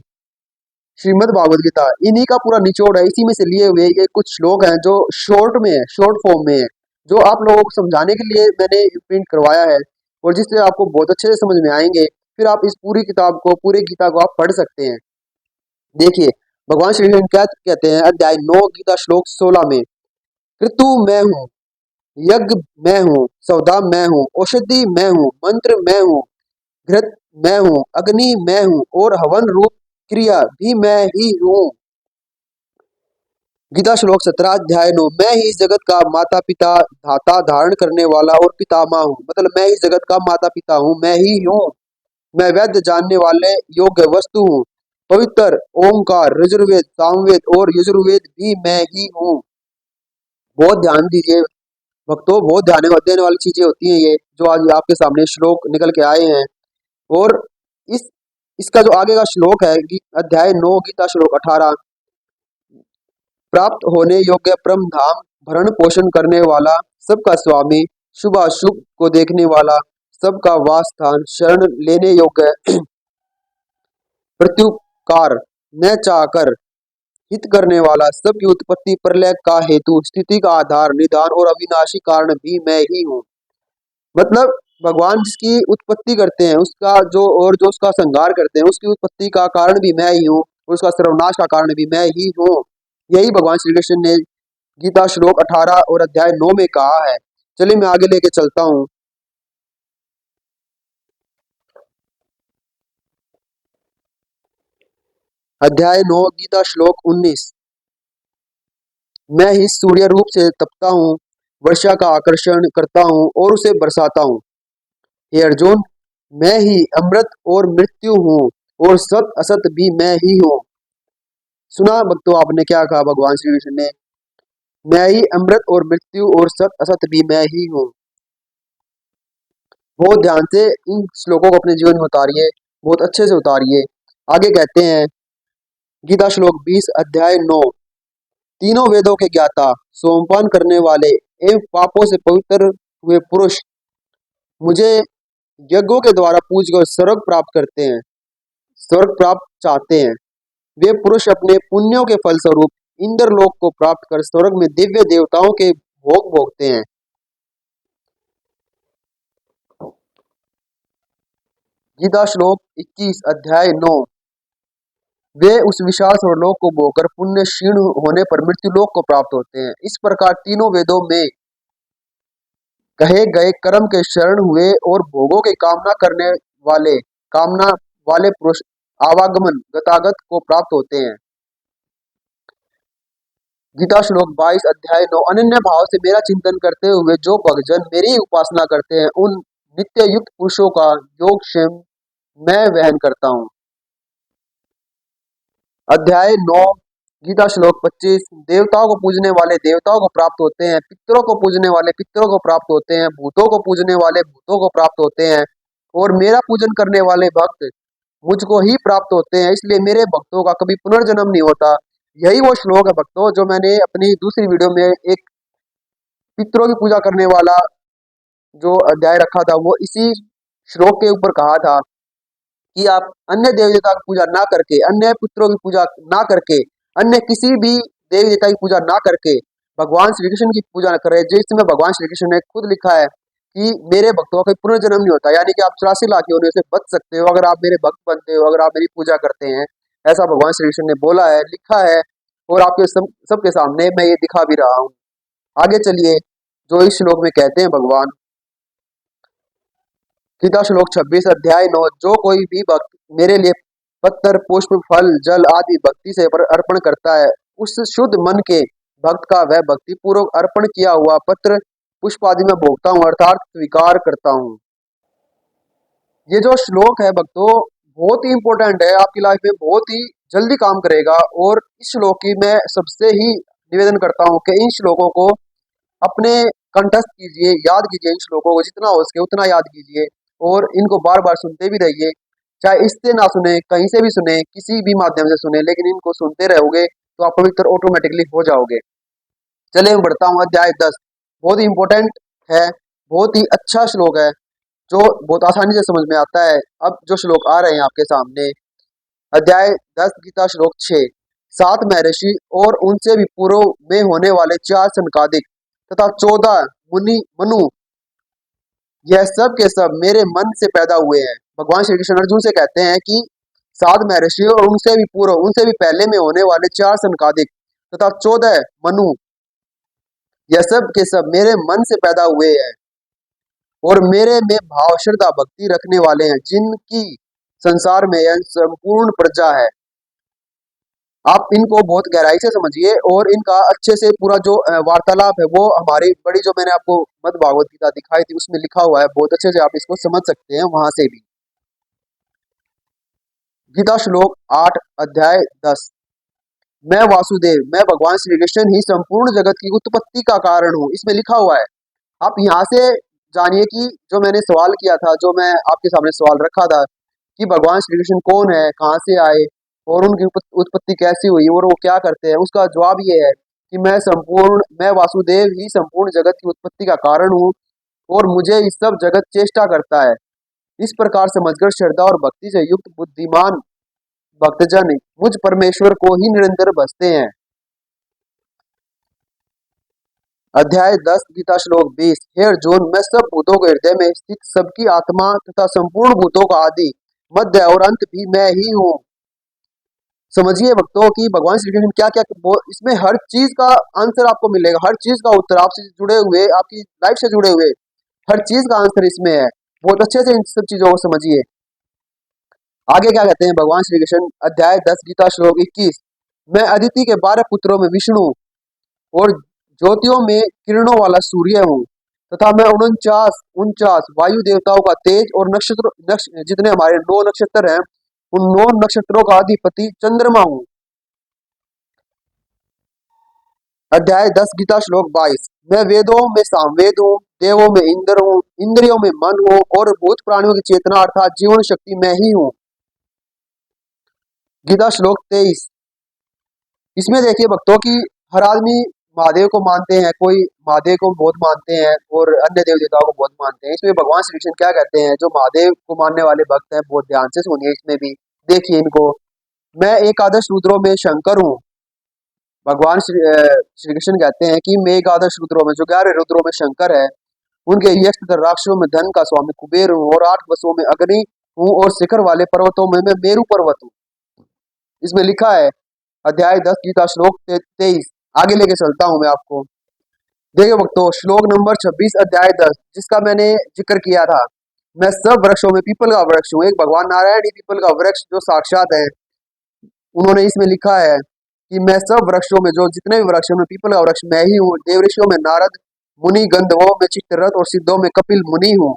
श्रीमद् भागवत गीता, इन्हीं का पूरा निचोड़ है। इसी में से लिए हुए ये कुछ श्लोक हैं जो शॉर्ट में है, शॉर्ट फॉर्म में है, जो आप लोगों को समझाने के लिए मैंने प्रिंट करवाया है और जिससे आपको बहुत अच्छे से समझ में आएंगे। फिर आप इस पूरी किताब को, पूरी गीता को आप पढ़ सकते हैं। देखिए भगवान श्री कृष्ण क्या कहते हैं अध्याय 9 गीता श्लोक 16 में। क्रतु मैं हूँ, यज्ञ मैं हूँ, सौदा मैं हूँ, औषधि मैं हूँ, मंत्र मैं हूँ, घृत मैं हूँ, अग्नि मैं हूँ और हवन रूप क्रिया भी मैं ही हूँ। गीता श्लोक 17 अध्याय 9। मैं ही जगत का माता पिता, धाता, धारण करने वाला और पितामह हूँ। मतलब मैं ही जगत का माता पिता हूँ, मैं ही हूँ। मैं वैद्य, जानने वाले योग्य वस्तु हूँ। पवित्र ओंकार, यजुर्वेद, सामवेद और यजुर्वेद भी मैं ही हूँ। बहुत ध्यान दीजिए भक्तों, बहुत ध्यान देने वाली चीजें होती हैं ये जो आज आपके सामने श्लोक निकल के आए हैं। और इस इसका जो आगे का श्लोक है अध्याय 9 गीता श्लोक 18। प्राप्त होने योग्य परम धाम, भरण पोषण करने वाला, सबका स्वामी, शुभाशुभ को देखने वाला, सबका वास स्थान, शरण लेने योग्य, प्रत्युपकार न चाहकर हित करने वाला, सबकी उत्पत्ति प्रलय का हेतु, स्थिति का आधार, निदान और अविनाशी कारण भी मैं ही हूँ। मतलब भगवान जिसकी उत्पत्ति करते हैं उसका जो उसका संहार करते हैं, उसकी उत्पत्ति का कारण भी मैं ही हूँ और उसका सर्वनाश का कारण भी मैं ही हूँ। यही भगवान श्री कृष्ण ने गीता श्लोक 18 और अध्याय 9 में कहा है। चलिए मैं आगे लेके चलता हूँ। अध्याय 9 गीता श्लोक 19। मैं ही सूर्य रूप से तपता हूँ, वर्षा का आकर्षण करता हूँ और उसे बरसाता हूँ। हे अर्जुन, मैं ही अमृत और मृत्यु हूँ और सत असत भी मैं ही हूँ। सुना भक्तों आपने क्या कहा भगवान श्री कृष्ण ने, मैं ही अमृत और मृत्यु और सत असत भी मैं ही हूँ। बहुत ध्यान से इन श्लोकों को अपने जीवन में उतारिए, बहुत अच्छे से उतारिए। आगे कहते हैं गीता श्लोक 20 अध्याय 9। तीनों वेदों के ज्ञाता, सोमपान करने वाले एवं पापों से पवित्र हुए पुरुष मुझे यज्ञों के द्वारा पूजकर स्वर्ग प्राप्त करते हैं, स्वर्ग प्राप्त चाहते हैं। वे पुरुष अपने पुण्यों के फलस्वरूप इंद्रलोक को प्राप्त कर स्वर्ग में दिव्य देवताओं के भोग भोगते हैं। गीता श्लोक 21 अध्याय 9। वे उस विशाल स्वर्गलोक को भोगकर पुण्य क्षीण होने पर मृत्यु लोक को प्राप्त होते हैं। इस प्रकार तीनों वेदों में कहे गए कर्म के शरण हुए और भोगों की कामना वाले पुरुष आवागमन गतागत को प्राप्त होते हैं। गीता श्लोक 22 अध्याय 9। अनन्य भाव से मेरा चिंतन करते हुए जो भक्तजन मेरी ही उपासना करते हैं, उन नित्य युक्त पुरुषों का योगक्षेम मैं वहन करता हूँ। अध्याय 9 गीता श्लोक 25। देवताओं को पूजने वाले देवताओं को प्राप्त होते हैं, पितरों को पूजने वाले पितरों को प्राप्त होते हैं, भूतों को पूजने वाले भूतों को प्राप्त होते हैं, और मेरा पूजन करने वाले भक्त मुझको ही प्राप्त होते हैं। इसलिए मेरे भक्तों का कभी पुनर्जन्म नहीं होता। यही वो श्लोक है भक्तों, जो मैंने अपनी दूसरी वीडियो में एक पितरों की पूजा करने वाला जो अध्याय रखा था, वो इसी श्लोक के ऊपर कहा था कि आप अन्य देवी देवता की पूजा ना करके, अन्य पुत्रों की पूजा ना करके, अन्य किसी भी देवी देवता की पूजा ना करके भगवान श्री कृष्ण की पूजा करें, जिसमें भगवान श्री कृष्ण ने खुद लिखा है कि मेरे भक्तों का पुनर्जन्म नहीं होता। यानी कि आप 84 लाख योनियों से बच सकते हो अगर आप मेरे भक्त बनते हो, अगर आप मेरी पूजा करते हैं। ऐसा भगवान श्री कृष्ण ने बोला है, लिखा है, और आपके सबके सामने मैं ये दिखा भी रहा हूँ। आगे चलिए, जो इस श्लोक में कहते हैं भगवान, गीता श्लोक 26 अध्याय 9। जो कोई भी भक्त मेरे लिए पत्थर पुष्प फल जल आदि भक्ति से अर्पण करता है, उस शुद्ध मन के भक्त का वह भक्ति पूर्वक अर्पण किया हुआ पत्र पुष्प आदि में भोगता हूँ, अर्थात स्वीकार करता हूँ। ये जो श्लोक है भक्तों, बहुत ही इंपॉर्टेंट है, आपकी लाइफ में बहुत ही जल्दी काम करेगा। और इस श्लोक की मैं सबसे ही निवेदन करता हूँ कि इन श्लोकों को अपने कंठस्थ कीजिए, याद कीजिए, इन श्लोकों को जितना हो सके उतना याद कीजिए, और इनको बार बार सुनते भी रहिए। चाहे इससे ना सुने, कहीं से भी सुने, किसी भी माध्यम से सुने, लेकिन इनको सुनते रहोगे तो आप पवित्र ऑटोमेटिकली हो जाओगे। चलिए मैं बढ़ता हूँ। अध्याय 10 बहुत ही इंपॉर्टेंट है, बहुत ही अच्छा श्लोक है, जो बहुत आसानी से समझ में आता है। अब जो श्लोक आ रहे हैं आपके सामने, अध्याय 10 गीता श्लोक 6। 7 महर्षि और उनसे भी पूर्व में होने वाले 4 सनकादिक तथा 14 मुनि मनु, यह सब के सब मेरे मन से पैदा हुए हैं। भगवान श्री कृष्ण अर्जुन से कहते हैं कि 7 महर्षि और उनसे भी पूर्व, उनसे भी पहले में होने वाले 4 सनकादिक तथा 14 मनु, यह सब के सब मेरे मन से पैदा हुए हैं और मेरे में भाव श्रद्धा भक्ति रखने वाले हैं, जिनकी संसार में यह संपूर्ण प्रजा है। आप इनको बहुत गहराई से समझिए, और इनका अच्छे से पूरा जो वार्तालाप है वो हमारी बड़ी जो मैंने आपको मद् भागवत गीता दिखाई थी उसमें लिखा हुआ है, बहुत अच्छे से आप इसको समझ सकते हैं वहां से भी। गीता श्लोक 8 अध्याय 10। मैं वासुदेव, मैं भगवान श्री कृष्ण ही संपूर्ण जगत की उत्पत्ति का कारण हूँ, इसमें लिखा हुआ है। आप यहाँ से जानिए कि जो मैंने सवाल किया था, जो मैं आपके सामने सवाल रखा था कि भगवान श्री कृष्ण कौन है, कहाँ से आए और उनकी उत्पत्ति कैसी हुई और वो क्या करते हैं, उसका जवाब ये है कि मैं वासुदेव ही संपूर्ण जगत की उत्पत्ति का कारण हूँ, और मुझे इस सब जगत चेष्टा करता है। इस प्रकार समझकर श्रद्धा और भक्ति से युक्त बुद्धिमान भक्तजन मुझ परमेश्वर को ही निरंतर भजते हैं। अध्याय 10 गीता श्लोक 20। हे अर्जुन, मैं सब भूतों के हृदय में स्थित सबकी आत्मा तथा संपूर्ण भूतों का आदि मध्य और अंत भी मैं ही हूँ। समझिए भक्तों कि भगवान श्री कृष्ण क्या क्या, इसमें हर चीज का आंसर आपको मिलेगा, हर चीज का उत्तर आपसे जुड़े हुए, आपकी लाइफ से जुड़े हुए हर चीज का आंसर इसमें है। बहुत अच्छे से इन सब चीजों को समझिए। आगे क्या कहते हैं भगवान श्री कृष्ण, अध्याय 10 गीता श्लोक 21। मैं अदिति के 12 पुत्रों में विष्णु और ज्योतियों में किरणों वाला सूर्य हूँ, तथा मैं 49 वायु देवताओं का तेज और जितने हमारे 9 नक्षत्र हैं, उन 9 नक्षत्रों का अधिपति चंद्रमा हूँ। अध्याय 10 गीता श्लोक 22। मैं वेदों में सामवेद हूँ, देवों में इंद्र हूँ, इंद्रियों में मन हूँ, और भूत प्राणियों की चेतना अर्थात जीवन शक्ति मैं ही हूँ। गीता श्लोक 23। इसमें देखिए भक्तों की हर आदमी महादेव को मानते हैं, कोई महादेव को बहुत मानते हैं और अन्य देव देवताओं को बहुत मानते हैं। इसमें भगवान श्री कृष्ण क्या कहते हैं, जो महादेव को मानने वाले भक्त हैं बहुत ध्यान से सुनिए, इसमें भी देखिए इनको। मैं एकादश रुद्रों में शंकर हूँ, भगवान श्री कृष्ण कहते हैं कि मैं 11 रुद्रों में, जो 11 रुद्रों में शंकर है, उनके यक्ष तथा राक्षसों में धन का स्वामी कुबेर हूँ, और 8 वसुओं में अग्नि हूँ, और शिखर वाले पर्वतों में मैं मेरु पर्वत हूँ। इसमें लिखा है अध्याय 10 गीता श्लोक 23। आगे लेके चलता हूँ मैं आपको। देखिए भक्तों, श्लोक नंबर 26 अध्याय 10, जिसका मैंने जिक्र किया था। मैं सब वृक्षों में पीपल का वृक्ष हूँ। एक भगवान नारायण ही पीपल का वृक्ष जो साक्षात है, उन्होंने इसमें लिखा है कि मैं सब वृक्षों में, जो जितने भी वृक्ष हैं, में पीपल का वृक्ष मैं ही हूँ। देवऋषियों में नारद मुनि, गंधर्वों में चित्ररथ, और सिद्धों में कपिल मुनि हूँ।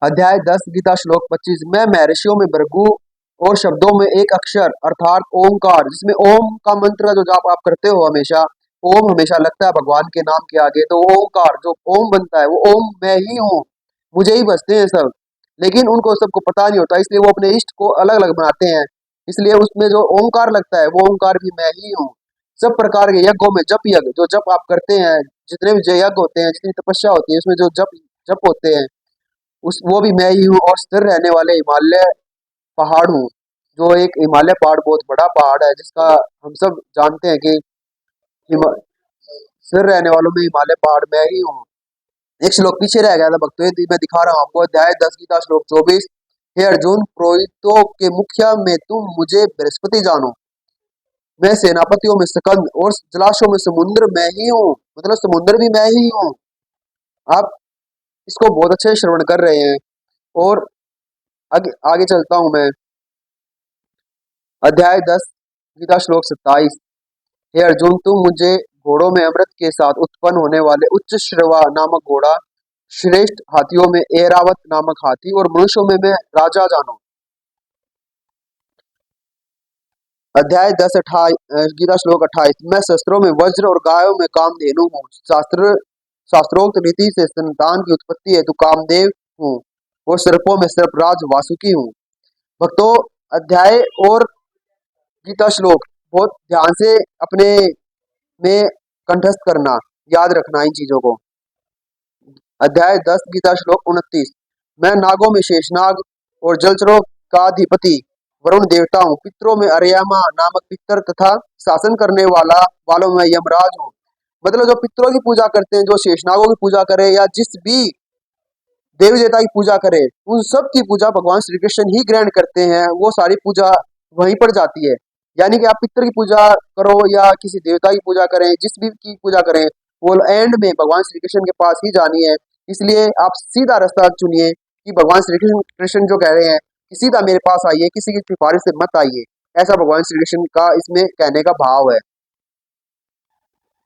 अध्याय 10 गीता श्लोक 25, मैं महर्षियों में भृगु, और शब्दों में एक अक्षर अर्थात ओमकार, जिसमें ओम का मंत्र जो जाप आप करते हो हमेशा, ओम हमेशा लगता है भगवान के नाम के आगे, तो ओमकार जो ओम बनता है वो ओम मैं ही हूँ। मुझे ही बसते हैं सब, लेकिन उनको सबको पता नहीं होता, इसलिए वो अपने इष्ट को अलग अलग बनाते हैं। इसलिए उसमें जो ओमकार लगता है वो ओमकार भी मैं ही हूँ। सब प्रकार के यज्ञों में जप यज्ञ, जो जप आप करते हैं, जितने भी यज्ञ होते हैं, जितनी तपस्या होती है, उसमें जो जप जप होते हैं, उस वो भी मैं ही हूँ। और स्थिर रहने वाले हिमालय पहाड़ हूँ, जो एक हिमालय पहाड़ बहुत बड़ा पहाड़ है, जिसका हम सब जानते हैं कि हिमा स्थिर रहने वालों में हिमालय पहाड़ मैं ही हूँ। एक श्लोक पीछे रह गया था भक्तों, ये मैं दिखा रहा हूँ आपको। अध्याय 10 गीता श्लोक 24, हे अर्जुन, पुरोहितों के मुखिया में तुम मुझे बृहस्पति जानो। मैं सेनापतियों में स्कंद, और जलाशयों में समुद्र मैं ही हूँ, मतलब समुद्र भी मैं ही हूँ। आप इसको बहुत अच्छे से श्रवण कर रहे हैं। और आगे आगे चलता हूँ मैं। अध्याय 10 गीता श्लोक 27, हे अर्जुन, तुम मुझे घोड़ों में अमृत के साथ उत्पन्न होने वाले उच्च श्रवा नामक घोड़ा, श्रेष्ठ हाथियों में ऐरावत नामक हाथी, और मनुष्यों में मैं राजा जानो। अध्याय 10 गीता श्लोक 28, मैं शस्त्रों में वज्र, और गायों में कामधेनु हूँ। शास्त्रोक्त रीति से संतान की उत्पत्ति हेतु कामदेव हूँ, और सर्पों में सर्पराज वासुकी हूँ। भक्तों, अध्याय और गीता श्लोक बहुत ध्यान से अपने में कंठस्थ करना, याद रखना इन चीजों को। अध्याय 10 गीता श्लोक 29, मैं नागों में शेषनाग, और जलचरों का अधिपति वरुण देवता हूँ। पितरों में अर्यमा नामक पितर, तथा शासन करने वालों में यमराज हूँ। मतलब जो पितरों की पूजा करते हैं, जो शेषनागों की पूजा करे, या जिस भी देवी देवता की पूजा करे, उन सब की पूजा भगवान श्री कृष्ण ही ग्रहण करते हैं। वो सारी पूजा वहीं पर जाती है। यानी कि आप पितर की पूजा करो या किसी देवता की पूजा करें, जिस भी की पूजा करें, वो एंड में भगवान श्री कृष्ण के पास ही जानी है। इसलिए आप सीधा रास्ता चुनिए, कि भगवान श्री कृष्ण जो कह रहे हैं कि सीधा मेरे पास आइए, किसी की सिफारिश से मत आइए। ऐसा भगवान श्री कृष्ण का इसमें कहने का भाव है।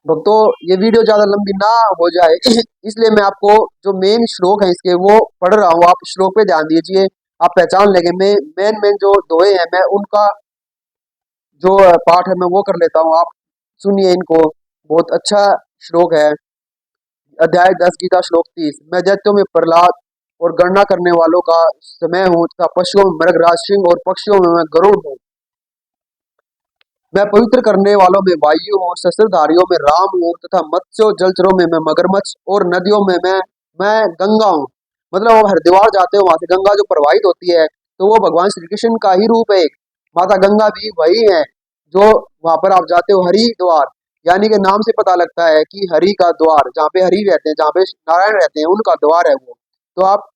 भक्तों, ये वीडियो ज्यादा लंबी ना हो जाए इसलिए मैं आपको जो मेन श्लोक है इसके वो पढ़ रहा हूँ। आप श्लोक पे ध्यान दीजिए, आप पहचान लेंगे। मैं मेन जो दोहे हैं, मैं उनका जो पाठ है मैं वो कर लेता हूँ। आप सुनिए इनको, बहुत अच्छा श्लोक है। अध्याय 10 गीता श्लोक 30, मैं दैत्यों में प्रहलाद, और गणना करने वालों का समय हूँ, तथा पशुओं में मृगराज सिंह, और पक्षियों में मैं गरुड़ हूँ। मैं पवित्र करने वालों में वायु हूँ, शस्त्रधारियों में राम हूँ, तथा मत्स्यों जलचरों में मैं मगरमच्छ, और नदियों में मैं गंगा हूँ। मतलब वो हरिद्वार जाते हो, वहां से गंगा जो प्रवाहित होती है, तो वो भगवान श्री कृष्ण का ही रूप है। एक माता गंगा भी वही है, जो वहां पर आप जाते हो हरिद्वार, यानी कि नाम से पता लगता है कि हरि का द्वार, जहाँ पे हरि रहते हैं, जहाँ पे नारायण रहते हैं, उनका द्वार है वो। तो आप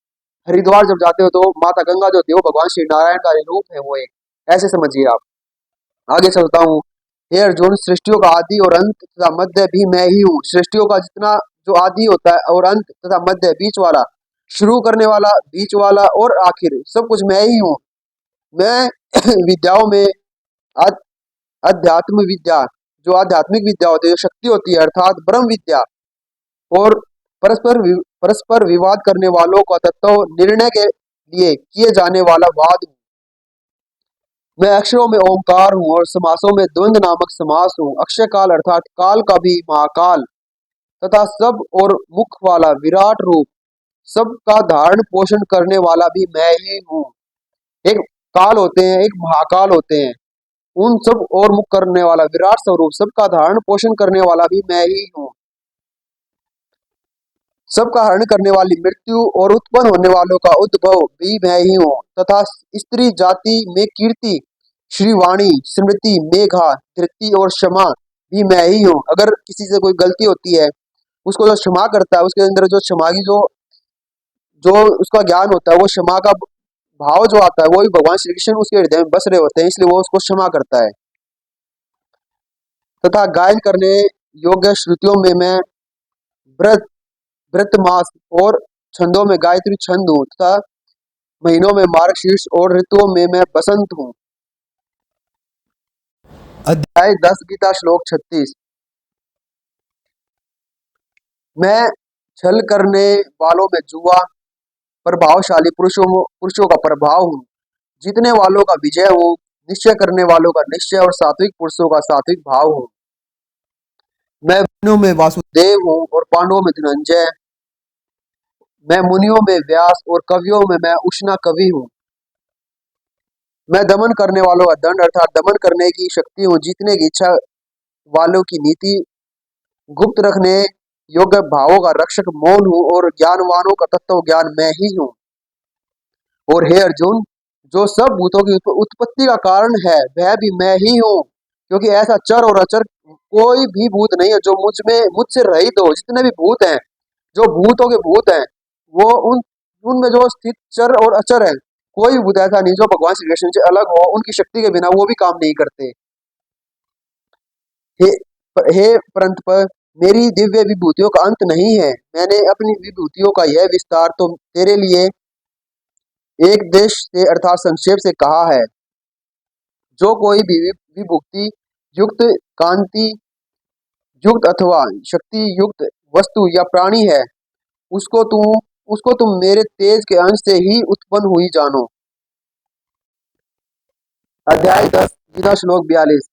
हरिद्वार जब जाते हो तो माता गंगा जो होती है वो भगवान श्री नारायण का ही रूप है, वो एक, ऐसे समझिए आप। आगे चलता हूँ। हे अर्जुन, सृष्टियों का आदि और अंत तथा मध्य भी मैं ही हूँ। सृष्टियों का जितना जो आदि होता है, और अंत तथा मध्य, बीच वाला, शुरू करने वाला, बीच वाला, और आखिर, सब कुछ मैं ही हूँ। मैं विद्याओं में अध- अध्यात्म विद्या, जो आध्यात्मिक विद्या होती है, जो शक्ति होती है, अर्थात ब्रह्म विद्या, और परस्पर विवाद करने वालों का तत्व निर्णय के लिए किए जाने वाला वाद हूँ। मैं अक्षरों में ओंकार हूँ, और समासों में द्वंद्व नामक समास हूँ। अक्षय काल अर्थात काल का भी महाकाल, तथा सब और मुख वाला विराट रूप, सबका धारण पोषण करने वाला भी मैं ही हूँ। एक काल होते हैं, एक महाकाल होते हैं, उन सब और मुख करने वाला विराट स्वरूप, सबका धारण पोषण करने वाला भी मैं ही हूँ। सबका हरण करने वाली मृत्यु, और उत्पन्न होने वालों का उद्भव भी मैं ही हूँ, तथा स्त्री जाति में कीर्ति, श्रीवाणी, स्मृति, मेघा, धृति और क्षमा भी मैं ही हूँ। अगर किसी से कोई गलती होती है, उसको जो क्षमा करता है, उसके अंदर जो क्षमा की जो जो उसका ज्ञान होता है, वो क्षमा का भाव जो आता है, वो भी भगवान श्री कृष्ण उसके हृदय में बस रहे होते हैं, इसलिए वो उसको क्षमा करता है। तथा गायन करने योग्य श्रुतियों में मैं व्रत व्रत मास और छंदों में गायत्री छंद हूँ, तथा महीनों में मार्गशीर्ष और ऋतुओं में मैं बसंत हूँ। अध्याय 10 गीता श्लोक 36। मैं छल करने वालों में जुआ, प्रभावशाली पुरुषों का प्रभाव हूँ, जीतने वालों का विजय हूँ, निश्चय करने वालों का निश्चय और सात्विक पुरुषों का सात्विक भाव हूँ। मैं मुनियों में वासुदेव हूँ और पांडवों में धनंजय। मैं मुनियों में व्यास और कवियों में मैं उष्णा कवि हूँ। मैं दमन करने वालों का दंड अर्थात दमन करने की शक्ति हूँ, जीतने की इच्छा वालों की नीति, गुप्त रखने योग्य भावों का रक्षक मौन हूँ और ज्ञानवानों का तत्व ज्ञान मैं ही हूँ। और हे अर्जुन, जो सब भूतों की उत्पत्ति का कारण है, वह भी मैं ही हूँ, क्योंकि ऐसा चर और अचर कोई भी भूत नहीं है जो मुझसे रहित हो। जितने भी भूत हैं, जो भूतों के भूत हैं, वो उनमें जो स्थित चर और अचर है, कोई भी भूत ऐसा नहीं जो भगवान श्री कृष्ण से अलग हो। उनकी शक्ति के बिना वो भी काम नहीं करते। हे हे परंतप, मेरी दिव्य विभूतियों का अंत नहीं है। मैंने अपनी विभूतियों का यह विस्तार तो तेरे लिए एक देश से अर्थात संक्षेप से कहा है। जो कोई भी विभूति युक्त, कांति युक्त अथवा शक्ति युक्त वस्तु या प्राणी है, उसको तुम मेरे तेज के अंश से ही उत्पन्न हुई जानो। अध्याय 10 गीता श्लोक 42।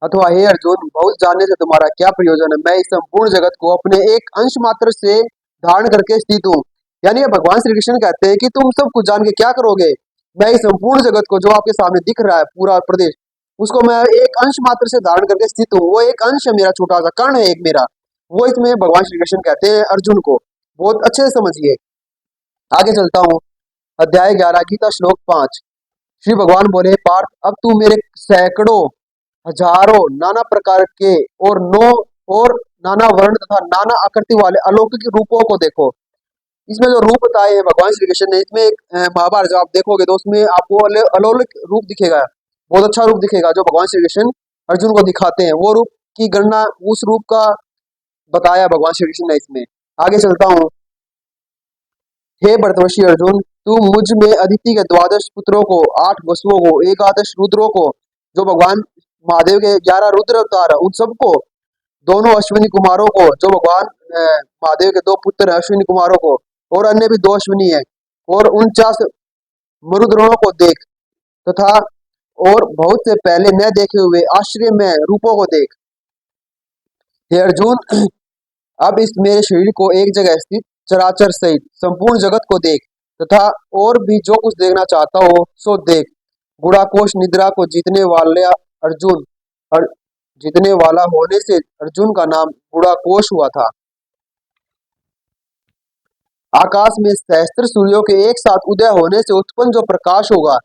अथवा हे अर्जुन, बहुत जानने से तुम्हारा क्या प्रयोजन है। मैं इस संपूर्ण जगत को अपने एक अंश मात्र से धारण करके स्थित हूँ। यानी भगवान श्री कृष्ण कहते हैं कि तुम सब कुछ जान के क्या करोगे। मैं इस संपूर्ण जगत को, जो आपके सामने दिख रहा है पूरा प्रदेश, उसको मैं एक अंश मात्र से धारण करके स्थित हूँ। वो एक अंश है मेरा, छोटा सा कण है एक मेरा, वो इसमें भगवान श्री कृष्ण कहते हैं अर्जुन को। बहुत अच्छे से समझिए। आगे चलता हूँ। अध्याय 11 गीता श्लोक 5। श्री भगवान बोले, पार्थ, अब तू मेरे सैकड़ों हजारों नाना प्रकार के और नाना वर्ण तथा नाना आकृति वाले अलौकिक रूपों को देखो। इसमें जो रूप बताए हैं भगवान श्री कृष्ण ने, इसमें एक महाभारत जब आप देखोगे तो उसमें आपको अलौकिक रूप दिखेगा, बहुत अच्छा रूप दिखेगा जो भगवान श्री कृष्ण अर्जुन को दिखाते हैं। वो रूप की गणना, उस रूप का बताया भगवान श्री कृष्ण ने इसमें। आगे चलता हूँ। हे भरतवर्षी अर्जुन, तू मुझ में अदिति के 12 पुत्रों को, 8 वसुओं को, 11 रुद्रों को, जो भगवान महादेव के 11 रुद्र अवतार है, उन सबको, दोनों अश्विनी कुमारों को, जो भगवान महादेव के 2 पुत्र हैं अश्विनी कुमारों को, और अन्य भी 2 अश्विनी है, और 49 मरुद्रोणों को देख, तथा और बहुत से पहले न देखे हुए आश्चर्य में रूपों को देख। हे अर्जुन, अब इस मेरे शरीर को एक जगह स्थित चराचर सहित संपूर्ण जगत को देख, तथा और भी जो कुछ देखना चाहता हो सो देख। गुड़ाकोश निद्रा को जीतने वाले अर्जुन और जीतने वाला होने से अर्जुन का नाम गुड़ाकोश हुआ था। आकाश में सहस्त्र सूर्यों के एक साथ उदय होने से उत्पन्न जो प्रकाश होगा,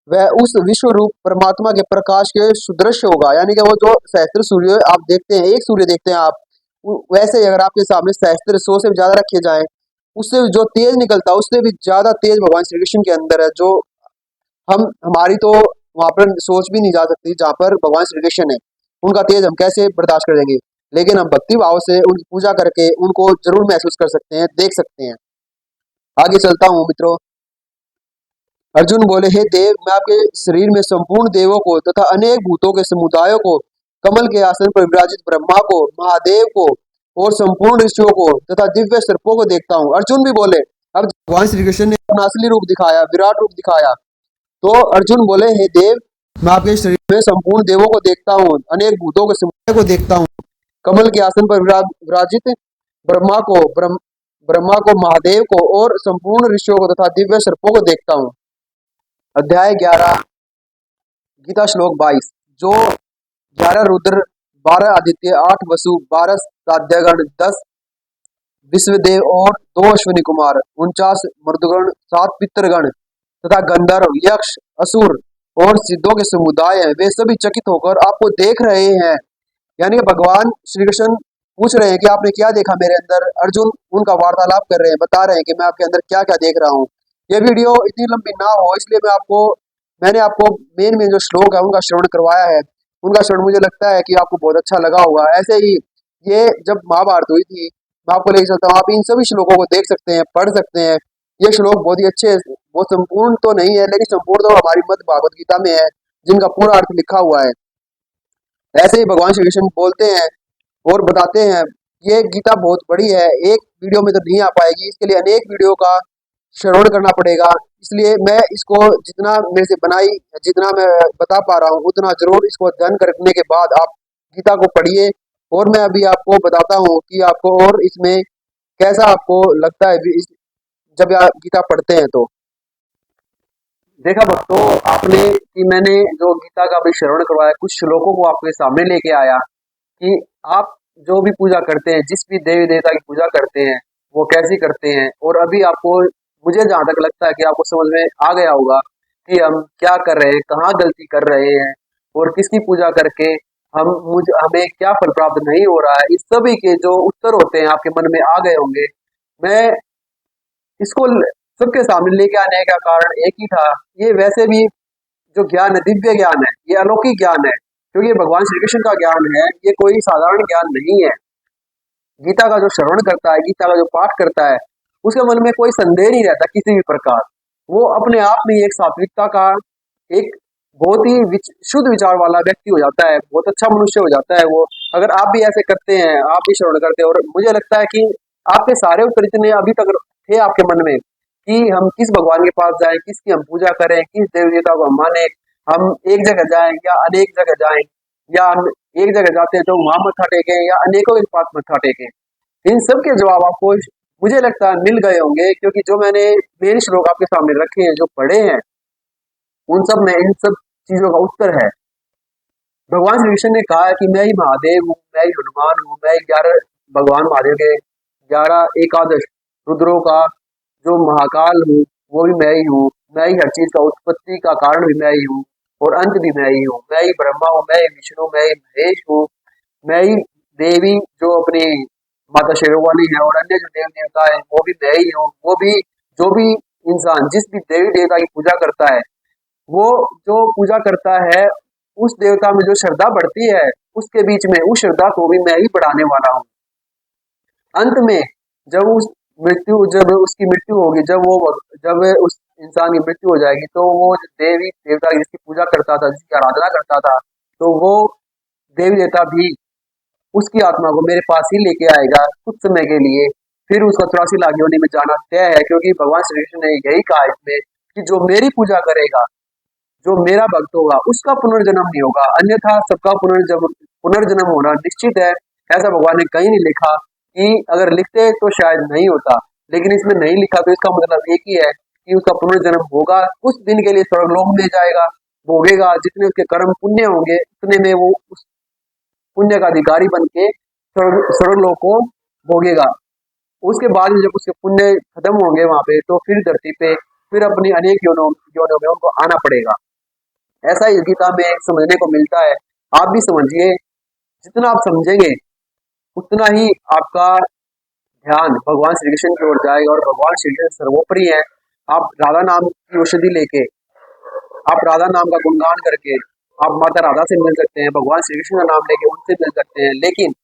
वह उस विश्व रूप परमात्मा के प्रकाश के सुदृश्य होगा। यानी कि वो जो सहस्त्र सूर्य आप देखते हैं, एक सूर्य देखते हैं आप, वैसे ही अगर आपके सामने सहस्त्र 100 से भी ज्यादा रखे जाएं, उससे जो तेज निकलता है, उससे भी ज्यादा तेज भगवान श्री कृष्ण के अंदर है, जो हमारी तो वहां पर सोच भी नहीं जा सकती। जहाँ पर भगवान श्री कृष्ण है, उनका तेज हम कैसे बर्दाश्त करेंगे, लेकिन हम भक्ति भाव से उनकी पूजा करके उनको जरूर महसूस कर सकते हैं, देख सकते हैं। आगे चलता हूँ मित्रों। अर्जुन बोले, हे देव, मैं आपके शरीर में संपूर्ण देवों को तथा अनेक भूतों के समुदायों को, कमल के आसन पर विराजित ब्रह्मा को, महादेव को और संपूर्ण ऋषियों को तथा दिव्य सर्पों को देखता हूँ। अर्जुन भी बोले, अब भगवान श्री कृष्ण ने अपना असली रूप दिखाया, विराट रूप दिखाया, तो अर्जुन बोले, हे देव, मैं आपके शरीर में संपूर्ण देवों को देखता हूँ, अनेक भूतों के समुदाय को देखता हूँ, कमल के आसन पर विराजित ब्रह्मा को ब्रह्मा को, महादेव को और संपूर्ण ऋषियों को तथा दिव्य सर्पों को देखता हूँ। अध्याय 11 गीता श्लोक 22। जो 11 रुद्र, 12 आदित्य, 8 वसु, 12 साध्यगण, 10 विश्वदेव और 2 अश्विनी कुमार, 49 मर्दगण, 7 पितरगण तथा गंधर्व, यक्ष, असुर और सिद्धों के समुदाय हैं, वे सभी चकित होकर आपको देख रहे हैं। यानी कि भगवान श्री कृष्ण पूछ रहे हैं कि आपने क्या देखा मेरे अंदर। अर्जुन उनका वार्तालाप कर रहे हैं, बता रहे हैं कि मैं आपके अंदर क्या क्या देख रहा हूँ। ये वीडियो इतनी लंबी ना हो इसलिए मैंने आपको मेन मेन जो श्लोक है उनका श्रवण करवाया है। उनका श्रवण मुझे लगता है कि आपको बहुत अच्छा लगा होगा। ऐसे ही ये जब महाभारत हुई थी, मैं आपको लेके चलता हूँ, आप इन सभी श्लोकों को देख सकते हैं, पढ़ सकते हैं। ये श्लोक बहुत ही अच्छे, बहुत संपूर्ण तो नहीं है लेकिन संपूर्ण तो हमारी मध्य भागवत गीता में है, जिनका पूरा अर्थ लिखा हुआ है। ऐसे ही भगवान श्री कृष्ण बोलते हैं और बताते हैं। ये गीता बहुत बड़ी है, एक वीडियो में तो नहीं आ पाएगी, इसके लिए अनेक वीडियो का श्रवण करना पड़ेगा। इसलिए मैं इसको जितना मेरे से बनाई, जितना मैं बता पा रहा हूँ उतना जरूर इसको अध्ययन करने के बाद आप गीता को पढ़िए। और मैं अभी आपको बताता हूँ कि आपको और इसमें कैसा आपको लगता है जब आप गीता पढ़ते हैं तो। देखा भक्तों, आपने कि मैंने जो गीता का भी श्रवण करवाया, कुछ श्लोकों को आपके सामने लेके आया कि आप जो भी पूजा करते हैं, जिस भी देवी देवता की पूजा करते हैं, वो कैसी करते हैं। और अभी आपको, मुझे जहाँ तक लगता है कि आपको समझ में आ गया होगा कि हम क्या कर रहे हैं, कहाँ गलती कर रहे हैं और किसकी पूजा करके हमें क्या फल प्राप्त नहीं हो रहा है। इस सभी के जो उत्तर होते हैं आपके मन में आ गए होंगे। मैं इसको सबके सामने लेके आने का कारण एक ही था। ये वैसे भी जो ज्ञान है, दिव्य ज्ञान है, ये अलौकिक ज्ञान है, क्योंकि ये भगवान श्री कृष्ण का ज्ञान है, ये कोई साधारण ज्ञान नहीं है। गीता का जो श्रवण करता है, गीता का जो पाठ करता है, उसके मन में कोई संदेह नहीं रहता किसी भी प्रकार। वो अपने आप में ही एक सात्विकता का, एक बहुत ही शुद्ध विचार वाला व्यक्ति हो जाता है, बहुत अच्छा मनुष्य हो जाता है वो। अगर आप भी ऐसे करते हैं, आप भी श्रवण करते हैं, और मुझे लगता है कि आपके सारे उत्तर इतने अभी तक थे आपके मन में कि हम किस भगवान के पास जाएं, किसकी हम पूजा करें, किस देवी देवता को हम माने, हम एक जगह जाएं या अनेक जगह जाएं, या हम एक जगह जाते हैं तो वहां मत्था टेकें या अनेकों के पास मत्था टेकें। इन सब के जवाब आपको मुझे लगता है मिल गए होंगे, क्योंकि जो मैंने मेन श्लोक आपके सामने रखे हैं, जो पढ़े हैं, उन सब में इन सब चीजों का उत्तर है। भगवान श्री कृष्ण ने कहा है कि मैं ही महादेव हूँ, मैं ही हनुमान हूँ, मैं ही 11 भगवान महादेव के 11 एकादश रुद्रों का जो महाकाल हूँ, वो भी मैं ही हूँ। मैं ही हर चीज का उत्पत्ति का कारण भी मैं ही हूँ और अंत भी मैं ही हूँ। मैं ही ब्रह्मा हूँ, मैं ही विष्णु, मैं ही महेश हूँ, मैं ही देवी जो अपनी माता शेरोवाली है, और अन्य जो देव देवता है वो भी मैं ही हूँ। वो भी जो भी इंसान जिस भी देवी देवता की पूजा करता है, वो जो पूजा करता है, उस देवता में जो श्रद्धा बढ़ती है, उसके बीच में उस श्रद्धा को भी मैं ही बढ़ाने वाला हूँ। अंत में जब उसकी मृत्यु होगी, जब उस इंसान की मृत्यु हो जाएगी, तो वो जो देवी देवता जिसकी पूजा करता था, जिसकी आराधना करता था, तो वो देवी देवता भी उसकी आत्मा को मेरे पास ही लेके आएगा कुछ समय के लिए। फिर उसका 84 लाख योनि में जाना तय है, क्योंकि भगवान श्री कृष्ण ने यही कहा इसमें कि जो मेरी पूजा करेगा, जो मेरा भक्त होगा, उसका पुनर्जन्म नहीं होगा, अन्यथा सबका पुनर्जन्म होना निश्चित है। ऐसा भगवान ने कहीं नहीं लिखा, कि अगर लिखते तो शायद नहीं होता, लेकिन इसमें नहीं लिखा तो इसका मतलब एक ही है कि उसका पुनर्जन्म होगा। कुछ दिन के लिए स्वर्गलोक में जाएगा, भोगेगा, जितने उसके कर्म पुण्य होंगे उतने में वो उस पुण्य का अधिकारी बन के स्वर्गलोक को भोगेगा। उसके बाद जब उसके पुण्य खत्म होंगे वहां पे, तो फिर धरती पे फिर अपनी अनेक योनों में उनको आना पड़ेगा। ऐसा ही गीता में समझने को मिलता है। आप भी समझिए, जितना आप समझेंगे उतना ही आपका ध्यान भगवान श्री कृष्ण की ओर जाएगा, और भगवान श्री कृष्ण सर्वोपरि है। आप राधा नाम की औषधि लेके, आप राधा नाम का गुणगान करके आप माता राधा से मिल सकते हैं, भगवान श्री कृष्ण का नाम लेके उनसे मिल सकते हैं। लेकिन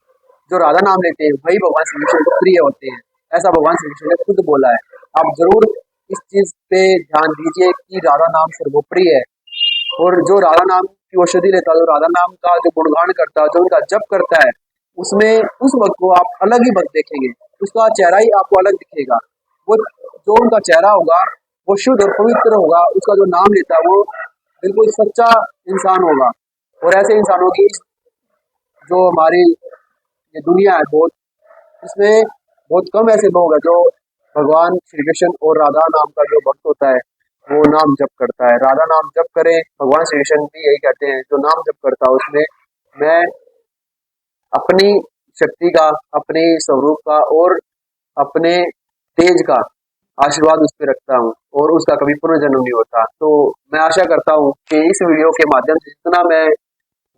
जो राधा नाम लेते हैं वही भगवान श्री कृष्ण को प्रिय होते हैं, ऐसा भगवान श्री कृष्ण ने खुद बोला है। आप जरूर इस चीज पे ध्यान दीजिए कि राधा नाम सर्वोपरि है, और जो राधा नाम की औषधि लेता है, जो राधा नाम का जो गुणगान करता है, जो उनका जप करता है, उसमें उस वक्त को आप अलग ही वक्त देखेंगे, उसका चेहरा ही आपको अलग दिखेगा। वो जो उनका चेहरा होगा वो शुद्ध और पवित्र होगा, उसका जो नाम लेता है वो बिल्कुल सच्चा इंसान होगा। और ऐसे इंसानों की जो हमारी ये दुनिया है, बहुत इसमें बहुत कम ऐसे लोग हैं जो भगवान श्री कृष्ण और राधा नाम का जो भक्त होता है वो नाम जप करता है। राधा नाम जप करें, भगवान श्री कृष्ण भी यही कहते हैं, जो नाम जप करता है उसमें मैं अपनी शक्ति का, अपने स्वरूप का और अपने तेज का आशीर्वाद उस पर रखता हूँ और उसका कभी पुनर्जन्म नहीं होता। तो मैं आशा करता हूँ कि इस वीडियो के माध्यम से जितना मैं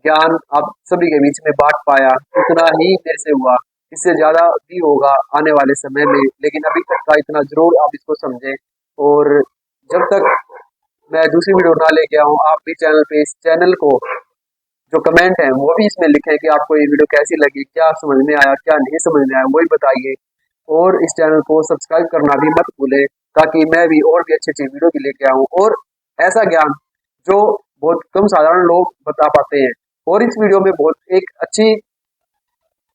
ज्ञान आप सभी के बीच में बांट पाया उतना ही मेरे से हुआ। इससे ज़्यादा भी होगा आने वाले समय में, लेकिन अभी तक का इतना ज़रूर आप इसको समझें। और जब तक मैं दूसरी वीडियो ना लेके आऊँ, आप भी चैनल पे इस चैनल को जो कमेंट है वो भी इसमें लिखें कि आपको ये वीडियो कैसी लगी, क्या समझ में आया, क्या नहीं समझ में आया, वही बताइए। और इस चैनल को सब्सक्राइब करना भी मत भूलें, ताकि मैं भी और भी अच्छी अच्छी वीडियो भी लेके आऊँ और ऐसा ज्ञान जो बहुत कम साधारण लोग बता पाते हैं। और इस वीडियो में बहुत एक अच्छी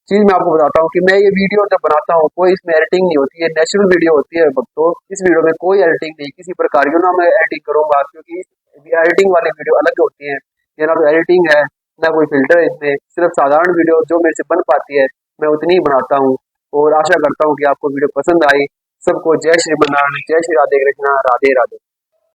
चीज मैं आपको बताता हूँ कि मैं ये वीडियो जब बनाता हूँ कोई इसमें एडिटिंग नहीं होती है, नेचुरल वीडियो होती है। तो इस वीडियो में कोई एडिटिंग नहीं, किसी प्रकार की ना मैं एडिटिंग करूंगा, क्योंकि एडिटिंग वाली वीडियो अलग होती है। ये ना तो एडिटिंग है ना कोई फिल्टर है इसमें, सिर्फ साधारण वीडियो जो मेरे से बन पाती है मैं उतनी ही बनाता हूँ। और आशा करता हूँ कि आपको वीडियो पसंद आई। सबको जय श्री मनारायण, जय श्री राधे कृष्णा, राधे राधे।